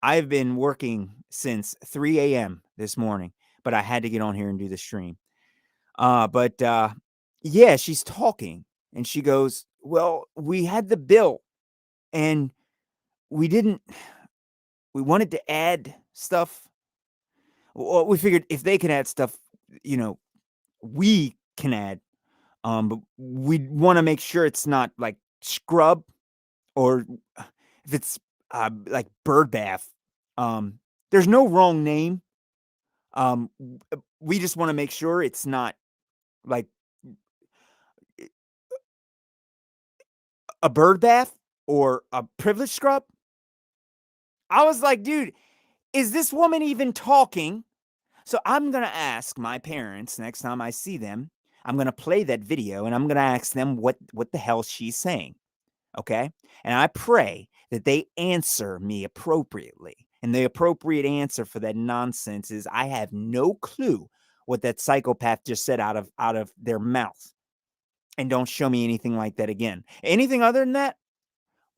I've been working since 3 a.m. this morning, but I had to get on here and do the stream. But yeah, she's talking and she goes, "Well, we had the bill and we didn't we wanted to add stuff. Well, we figured if they can add stuff, you know, we can add. But we want to make sure it's not like scrub or if it's like bird bath. There's no wrong name. We just want to make sure it's not like a bird bath or a privilege scrub." I was like, dude, is this woman even talking? So I'm going to ask my parents next time I see them. I'm going to play that video and I'm going to ask them what the hell she's saying. Okay? And I pray that they answer me appropriately. And the appropriate answer for that nonsense is I have no clue what that psychopath just said out of their mouth. And don't show me anything like that again. Anything other than that,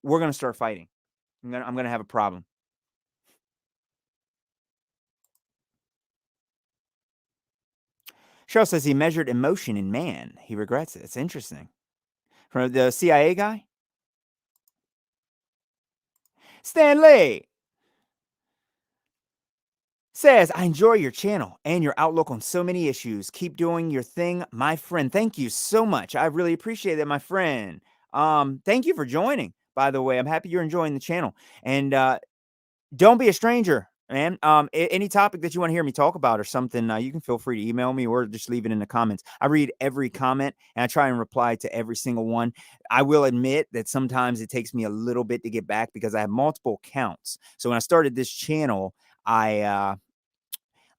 we're going to start fighting. I'm going to have a problem. Cheryl says he measured emotion in man. He regrets it. It's interesting. From the CIA guy? Stanley says, I enjoy your channel and your outlook on so many issues. Keep doing your thing, my friend. Thank you so much. I really appreciate that, my friend. Thank you for joining, by the way. I'm happy you're enjoying the channel. And don't be a stranger, man. Any topic that you want to hear me talk about or something, you can feel free to email me or just leave it in the comments. I read every comment and I try and reply to every single one. I will admit that sometimes it takes me a little bit to get back because I have multiple accounts. So when I started this channel,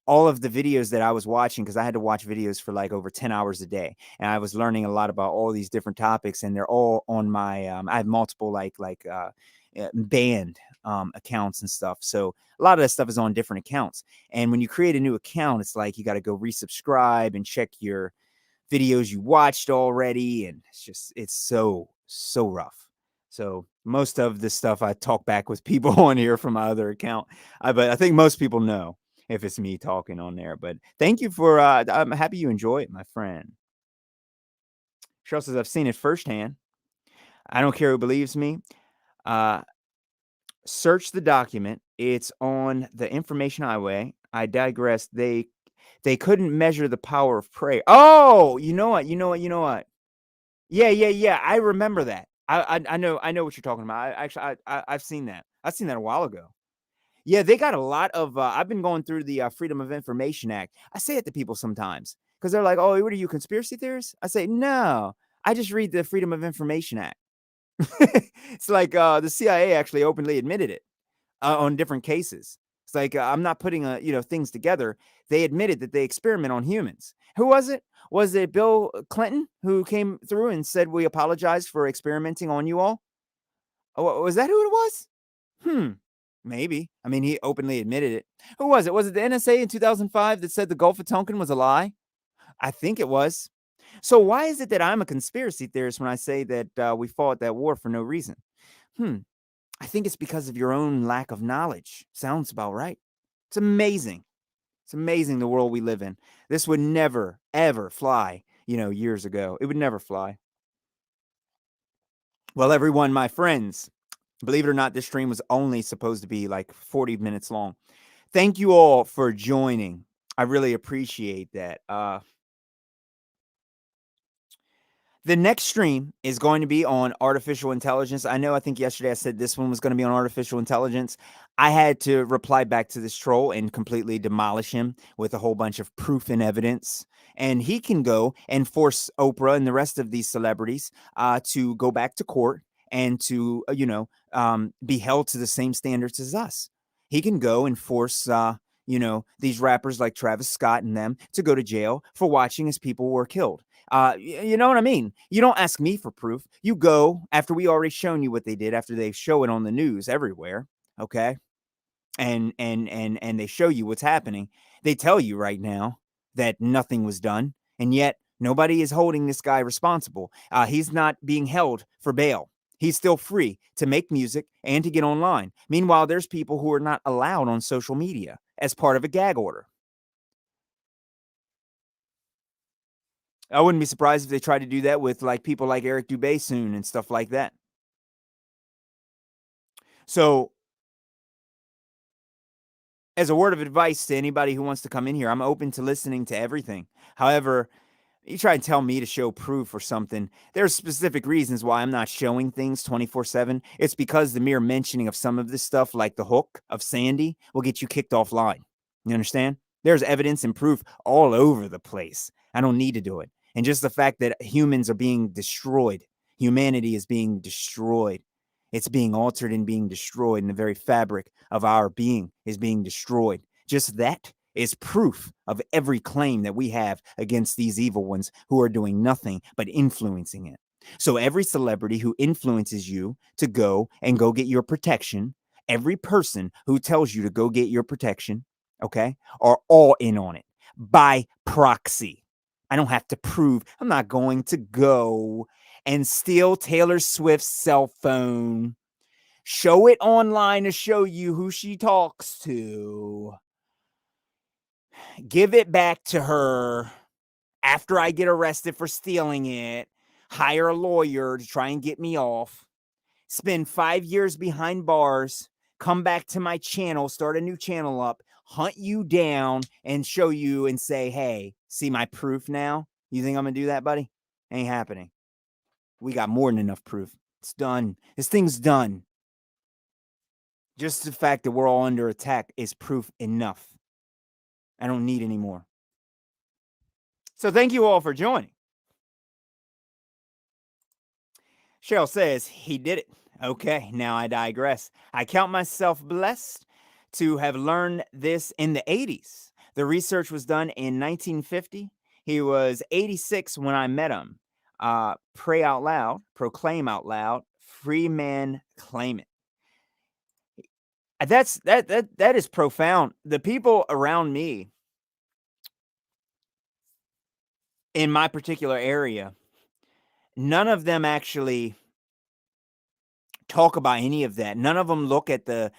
all of the videos that I was watching, because I had to watch videos for like over 10 hours a day. And I was learning a lot about all these different topics and they're all on my, I have multiple banned accounts and stuff. So a lot of that stuff is on different accounts. And when you create a new account, it's like, you got to go resubscribe and check your videos you watched already. And it's so rough. So most of the stuff I talk back with people on here from my other account. But I think most people know if it's me talking on there. But thank you for, I'm happy you enjoy it, my friend. Cheryl says, I've seen it firsthand. I don't care who believes me. Search the document. It's on the information highway. I digress. They couldn't measure the power of prayer. Oh, you know what? Yeah. I remember that. I know what you're talking about. I've seen that. I've seen that a while ago. Yeah, they got a lot of. I've been going through the Freedom of Information Act. I say it to people sometimes because they're like, "Oh, what are you, conspiracy theorists?" I say, "No, I just read the Freedom of Information Act." It's like the CIA actually openly admitted it on different cases. It's like I'm not putting things together. They admitted that they experiment on humans. Who was it? Was it Bill Clinton who came through and said we apologize for experimenting on you all? Oh, was that who it was? Maybe. I mean, he openly admitted it. Who was it? Was it the NSA in 2005 that said the Gulf of Tonkin was a lie? I think it was. So why is it that I'm a conspiracy theorist when I say that we fought that war for no reason? Hmm. I think it's because of your own lack of knowledge. Sounds about right. It's amazing. It's amazing the world we live in. This would never, ever fly, years ago. It would never fly. Well, everyone, my friends, believe it or not, this stream was only supposed to be like 40 minutes long. Thank you all for joining. I really appreciate that. The next stream is going to be on artificial intelligence. I think yesterday I said this one was going to be on artificial intelligence. I had to reply back to this troll and completely demolish him with a whole bunch of proof and evidence. And he can go and force Oprah and the rest of these celebrities to go back to court and to, be held to the same standards as us. He can go and force, these rappers like Travis Scott and them to go to jail for watching as people were killed. You know what I mean? You don't ask me for proof. You go after we already shown you what they did, after they show it on the news everywhere, okay? And they show you what's happening. They tell you right now that nothing was done, and yet nobody is holding this guy responsible. He's not being held for bail. He's still free to make music and to get online. Meanwhile, there's people who are not allowed on social media as part of a gag order. I wouldn't be surprised if they try to do that with like people like Eric Dubay soon and stuff like that. So, as a word of advice to anybody who wants to come in here, I'm open to listening to everything. However, you try and tell me to show proof or something. There's specific reasons why I'm not showing things 24/7. It's because the mere mentioning of some of this stuff, like the hook of Sandy, will get you kicked offline. You understand? There's evidence and proof all over the place. I don't need to do it. And just the fact that humans are being destroyed, humanity is being destroyed. It's being altered and being destroyed, and the very fabric of our being is being destroyed. Just that is proof of every claim that we have against these evil ones who are doing nothing but influencing it. So every celebrity who influences you to go get your protection, every person who tells you to go get your protection, okay, are all in on it by proxy. I don't have to prove. I'm not going to go and steal Taylor Swift's cell phone, show it online to show you who she talks to, give it back to her after I get arrested for stealing it, hire a lawyer to try and get me off, spend 5 years behind bars, come back to my channel, start a new channel up, hunt you down, and show you and say, hey, see my proof now? You think I'm going to do that, buddy? Ain't happening. We got more than enough proof. It's done. This thing's done. Just the fact that we're all under attack is proof enough. I don't need any more. So thank you all for joining. Cheryl says he did it. Okay, now I digress. I count myself blessed to have learned this in the 80s. The research was done in 1950. He was 86 when I met him. Pray out loud, proclaim out loud, free man claim it. That is profound. The people around me in my particular area, none of them actually talk about any of that. None of them look at the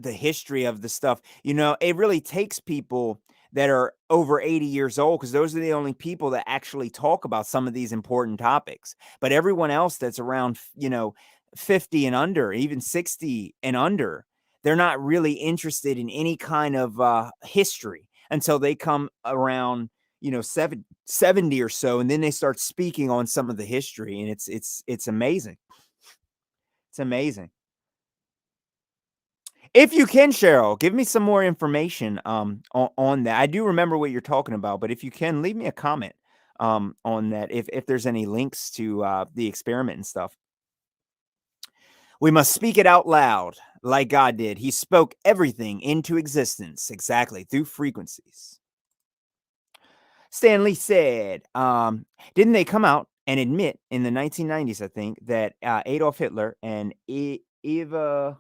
history of the stuff. It really takes people that are over 80 years old, because those are the only people that actually talk about some of these important topics. But everyone else that's around, 50 and under, even 60 and under, they're not really interested in any kind of history until they come around, 70 or so, and then they start speaking on some of the history, and it's amazing. It's amazing. If you can, Cheryl, give me some more information on that. I do remember what you're talking about, but if you can, leave me a comment on that, if there's any links to the experiment and stuff. We must speak it out loud like God did. He spoke everything into existence, exactly, through frequencies. Stan Lee said, didn't they come out and admit in the 1990s, I think, that Adolf Hitler and Eva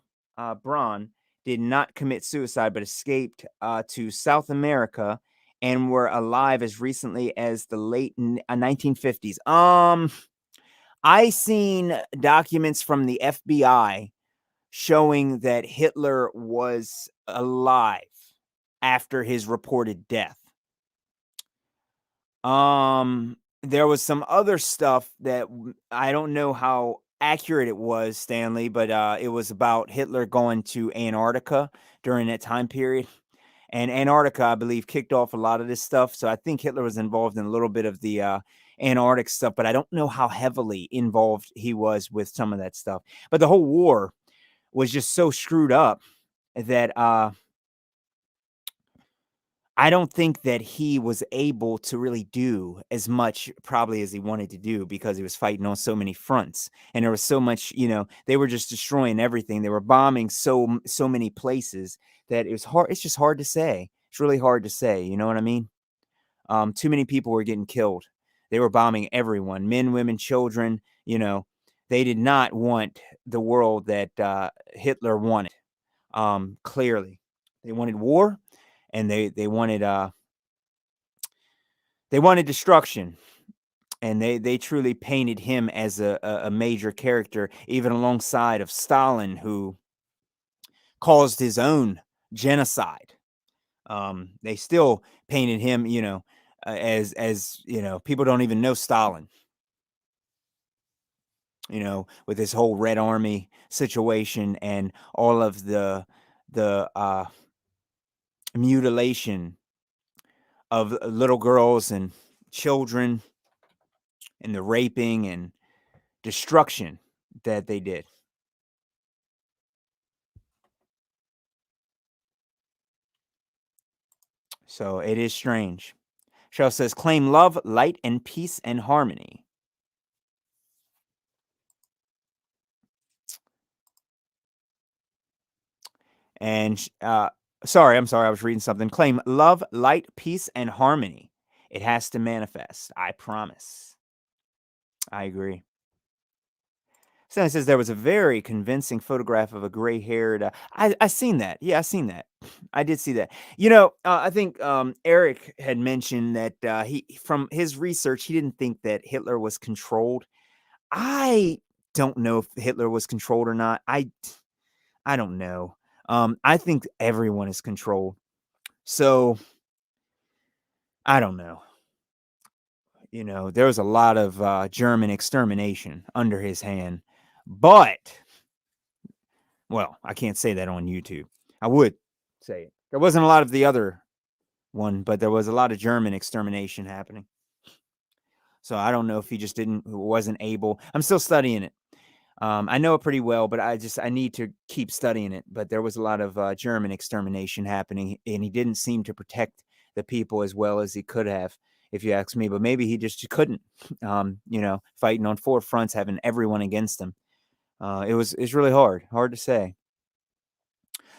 Braun did not commit suicide but escaped to South America and were alive as recently as the late 1950s. I seen documents from the FBI showing that Hitler was alive after his reported death. There was some other stuff that I don't know how accurate it was, Stanley, but it was about Hitler going to Antarctica during that time period. And Antarctica, I believe, kicked off a lot of this stuff. So I think Hitler was involved in a little bit of the Antarctic stuff, but I don't know how heavily involved he was with some of that stuff. But the whole war was just so screwed up that I don't think that he was able to really do as much probably as he wanted to do because he was fighting on so many fronts. And there was so much, they were just destroying everything. They were bombing so many places that it was hard. It's just hard to say. It's really hard to say. You know what I mean? Too many people were getting killed. They were bombing everyone, men, women, children. They did not want the world that Hitler wanted. Clearly, they wanted war, and they wanted destruction, and they truly painted him as a major character, even alongside of Stalin, who caused his own genocide. They still painted him, as people don't even know Stalin. With this whole Red Army situation and all of the mutilation of little girls and children and the raping and destruction that they did. So it is strange. Cheryl says, claim love, light, and peace and harmony. And sorry, I'm sorry, I was reading something. Claim love, light, peace, and harmony. It has to manifest. I promise. I agree. Stanley says there was a very convincing photograph of a gray-haired. I seen that. Yeah, I seen that. I did see that. I think Eric had mentioned that he, from his research, he didn't think that Hitler was controlled. I don't know if Hitler was controlled or not. I don't know. I think everyone is controlled. So I don't know. There was a lot of German extermination under his hand, but well, I can't say that on YouTube. I would say it. There wasn't a lot of the other one, but there was a lot of German extermination happening. So I don't know if he just wasn't able. I'm still studying it. I know it pretty well, but I need to keep studying it. But there was a lot of German extermination happening, and he didn't seem to protect the people as well as he could have, if you ask me. But maybe he just couldn't. Fighting on four fronts, having everyone against him. It's really hard to say.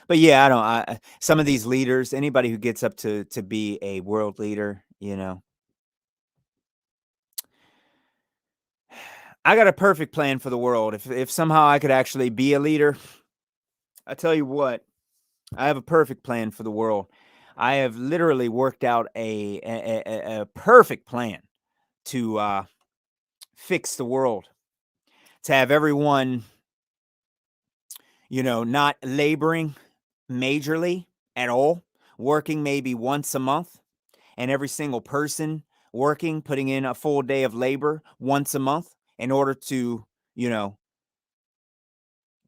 But yeah, some of these leaders, anybody who gets up to be a world leader, I got a perfect plan for the world. If somehow I could actually be a leader, I tell you what, I have a perfect plan for the world. I have literally worked out a perfect plan to fix the world, to have everyone, not laboring majorly at all, working maybe once a month, and every single person working, putting in a full day of labor once a month in order to,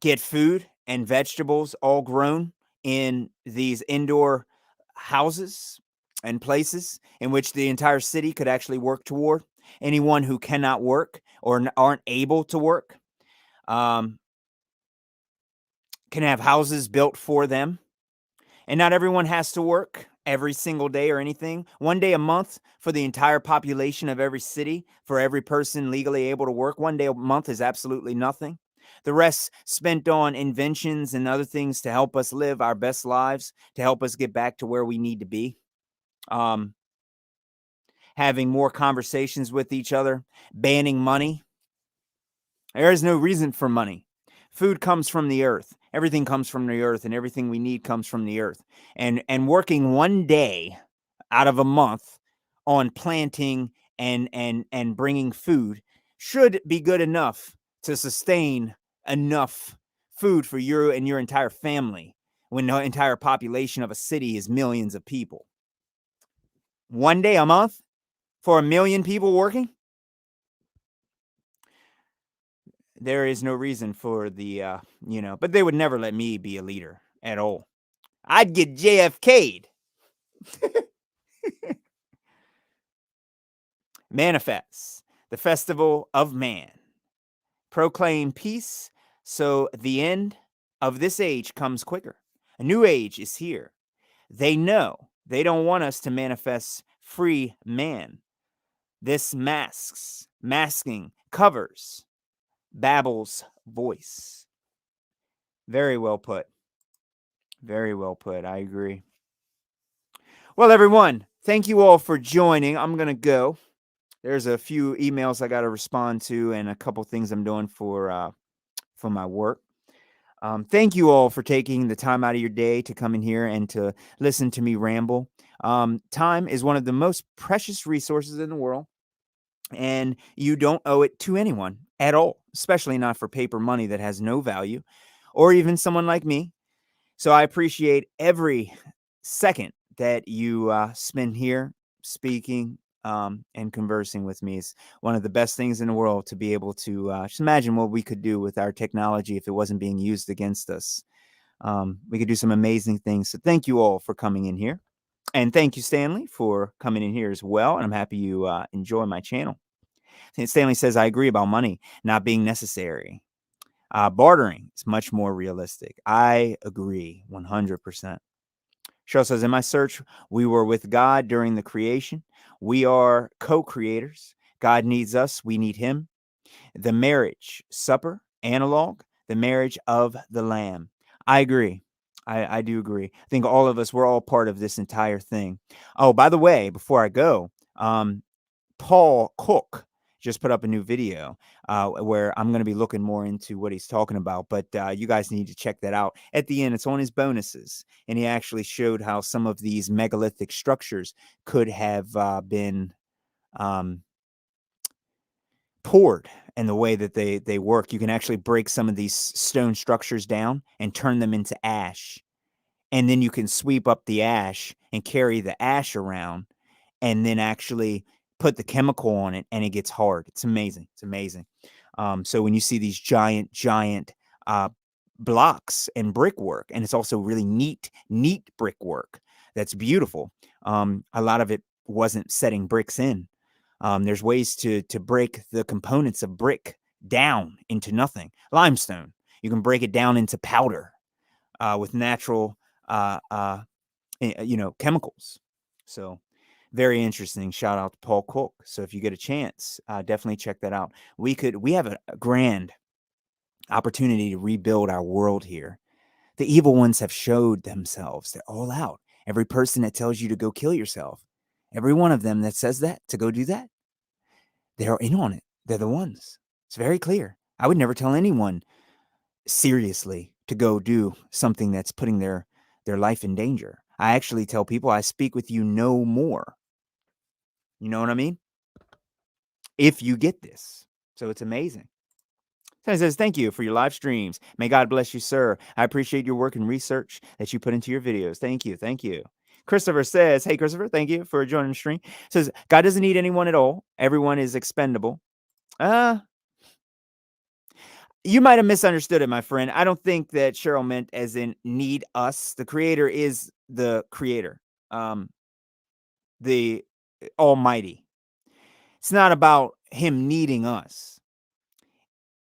get food and vegetables all grown in these indoor houses and places in which the entire city could actually work toward. Anyone who cannot work or aren't able to work can have houses built for them. And not everyone has to work every single day or anything. One day a month for the entire population of every city, for every person legally able to work. One day a month is absolutely nothing. The rest spent on inventions and other things to help us live our best lives, to help us get back to where we need to be. Having more conversations with each other, banning money. There is no reason for money. Food comes from the earth. Everything comes from the earth, and everything we need comes from the earth. And working one day out of a month on planting and bringing food should be good enough to sustain enough food for you and your entire family when the entire population of a city is millions of people. One day a month for 1 million people working? There is no reason for the, but they would never let me be a leader at all. I'd get JFK'd. Manifests, the festival of man. Proclaim peace so the end of this age comes quicker. A new age is here. They know they don't want us to manifest free man. This masking, covers Babel's voice. Very well put. Very well put. I agree. Well, everyone, thank you all for joining. I'm going to go. There's a few emails I got to respond to and a couple things I'm doing for my work. Thank you all for taking the time out of your day to come in here and to listen to me ramble. Time is one of the most precious resources in the world, and you don't owe it to anyone at all, especially not for paper money that has no value, or even someone like me. So I appreciate every second that you spend here speaking and conversing with me. Is one of the best things in the world to be able to just imagine what we could do with our technology if it wasn't being used against us. We could do some amazing things. So thank you all for coming in here. And thank you, Stanley, for coming in here as well. And I'm happy you enjoy my channel. Stanley says, I agree about money not being necessary. Bartering is much more realistic. I agree 100%. Cheryl says, in my search, we were with God during the creation. We are co-creators. God needs us. We need him. The marriage supper, analog, the marriage of the Lamb. I agree. I do agree. I think all of us, we're all part of this entire thing. Oh, by the way, before I go, Paul Cook just put up a new video where I'm going to be looking more into what he's talking about. But you guys need to check that out. At the end, it's on his bonuses. And he actually showed how some of these megalithic structures could have been poured and the way that they work. You can actually break some of these stone structures down and turn them into ash. And then you can sweep up the ash and carry the ash around and then actually put the chemical on it and it gets hard. It's amazing. It's amazing. So when you see these giant blocks and brickwork, and it's also really neat brickwork that's beautiful. A lot of it wasn't setting bricks in. There's ways to break the components of brick down into nothing. Limestone, you can break it down into powder with natural chemicals. So very interesting. Shout out to Paul Cook. So if you get a chance, definitely check that out. We have a grand opportunity to rebuild our world here. The evil ones have showed themselves. They're all out. Every person that tells you to go kill yourself, every one of them that says that, to go do that, they're in on it. They're the ones. It's very clear. I would never tell anyone seriously to go do something that's putting their life in danger. I actually tell people, I speak with you no more. You know what I mean? If you get this. So it's amazing. So he says, thank you for your live streams. May God bless you, sir. I appreciate your work and research that you put into your videos. Thank you. Thank you. Christopher says, hey, Christopher, thank you for joining the stream. Says, God doesn't need anyone at all. Everyone is expendable. You might have misunderstood it, my friend. I don't think that Cheryl meant as in need us. The creator is the creator, the Almighty. It's not about him needing us.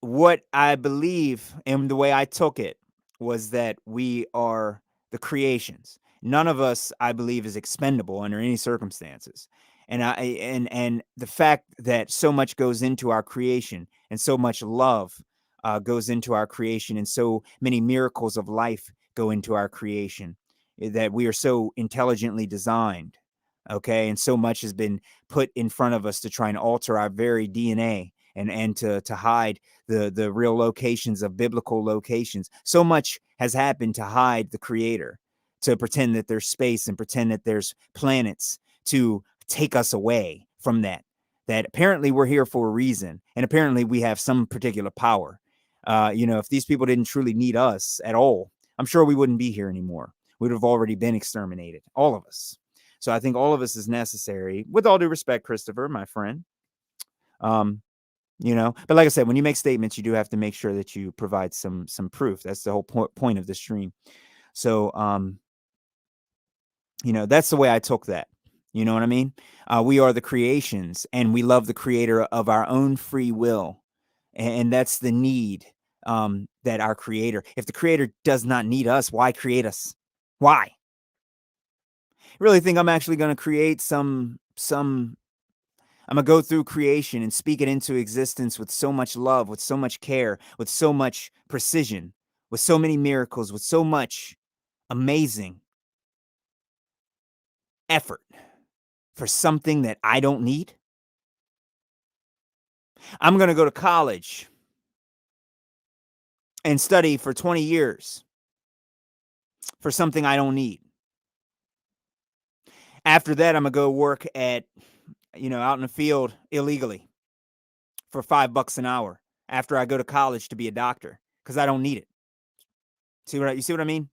What I believe and the way I took it was that we are the creations. None of us, I believe, is expendable under any circumstances. And the fact that so much goes into our creation and so much love goes into our creation and so many miracles of life go into our creation, that we are so intelligently designed. Okay. And so much has been put in front of us to try and alter our very DNA and to hide the real locations of biblical locations. So much has happened to hide the creator, to pretend that there's space and pretend that there's planets to take us away from that. That apparently we're here for a reason, and apparently we have some particular power. If these people didn't truly need us at all, I'm sure we wouldn't be here anymore. We'd have already been exterminated, all of us. So I think all of us is necessary, with all due respect, Christopher, my friend. But like I said, when you make statements, you do have to make sure that you provide some proof. That's the whole point of the stream. So, that's the way I took that. You know what I mean? We are the creations, and we love the creator of our own free will. And that's the need, that our creator, if the creator does not need us, why create us? Why? I really think I'm actually going to create I'm going to go through creation and speak it into existence with so much love, with so much care, with so much precision, with so many miracles, with so much amazing effort for something that I don't need. I'm going to go to college and study for 20 years for something I don't need. After that, I'm going to go work out in the field illegally for $5 an hour after I go to college to be a doctor, because I don't need it. You see what I mean?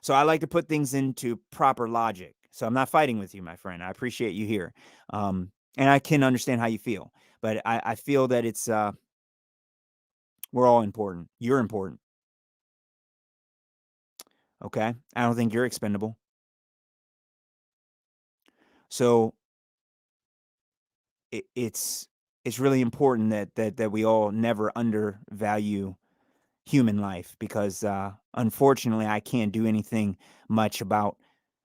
So I like to put things into proper logic. So I'm not fighting with you, my friend. I appreciate you here. And I can understand how you feel. But I feel that it's we're all important. You're important. Okay? I don't think you're expendable. So it's really important that we all never undervalue human life, because unfortunately I can't do anything much about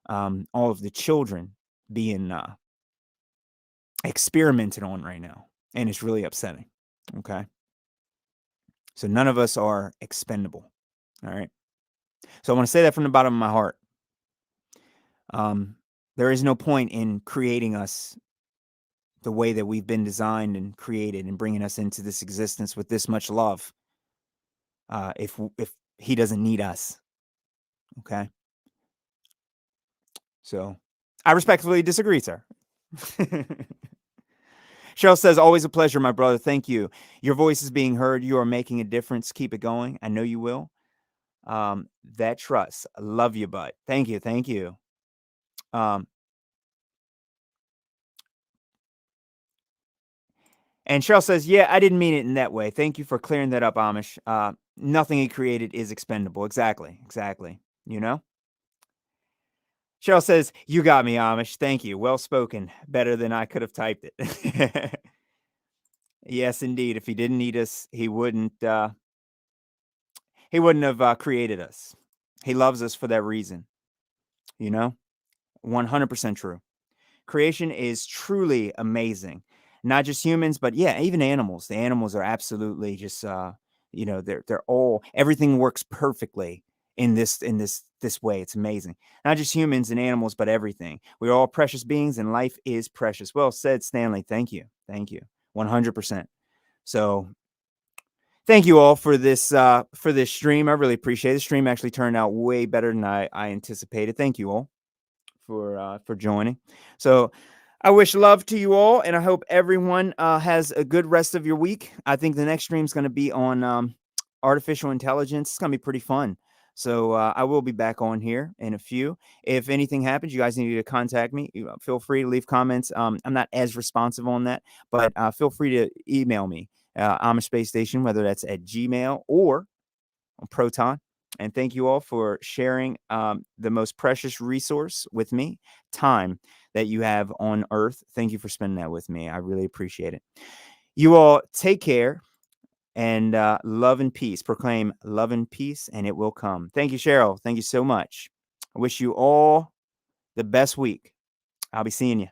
all of the children being experimented on right now, and it's really upsetting. Okay, so none of us are expendable. All right, so I want to say that from the bottom of my heart. There is no point in creating us the way that we've been designed and created, and bringing us into this existence with this much love, if he doesn't need us. Okay, so I respectfully disagree, sir. Cheryl says, always a pleasure, my brother. Thank you. Your voice is being heard. You are making a difference. Keep it going. I know you will. That trust. I love you, bud. Thank you. Thank you. And Cheryl says, yeah, I didn't mean it in that way. Thank you for clearing that up, Amish. Nothing he created is expendable. Exactly. Exactly. Cheryl says, you got me, Amish. Thank you. Well spoken. Better than I could have typed it. Yes, indeed. If he didn't need us, he wouldn't have created us. He loves us for that reason. 100% true. Creation is truly amazing. Not just humans, but yeah, even animals. The animals are absolutely just they're all, everything works perfectly in this way. It's amazing. Not just humans and animals, but everything. We're all precious beings, and life is precious. Well said, Stanley. Thank you. 100%. So thank you all for this stream. I really appreciate it. The stream actually turned out way better than I anticipated. Thank you all for joining. So I wish love to you all, and I hope everyone has a good rest of your week. I think the next stream is going to be on artificial intelligence. It's going to be pretty fun. So I will be back on here in a few. If anything happens, you guys need to contact me. Feel free to leave comments. I'm not as responsive on that, but feel free to email me, Amish Space Station, whether that's at Gmail or on Proton. And thank you all for sharing the most precious resource with me, time that you have on Earth. Thank you for spending that with me. I really appreciate it. You all take care, and love and peace. Proclaim love and peace, and it will come. Thank you, Cheryl. Thank you so much. I wish you all the best week. I'll be seeing you.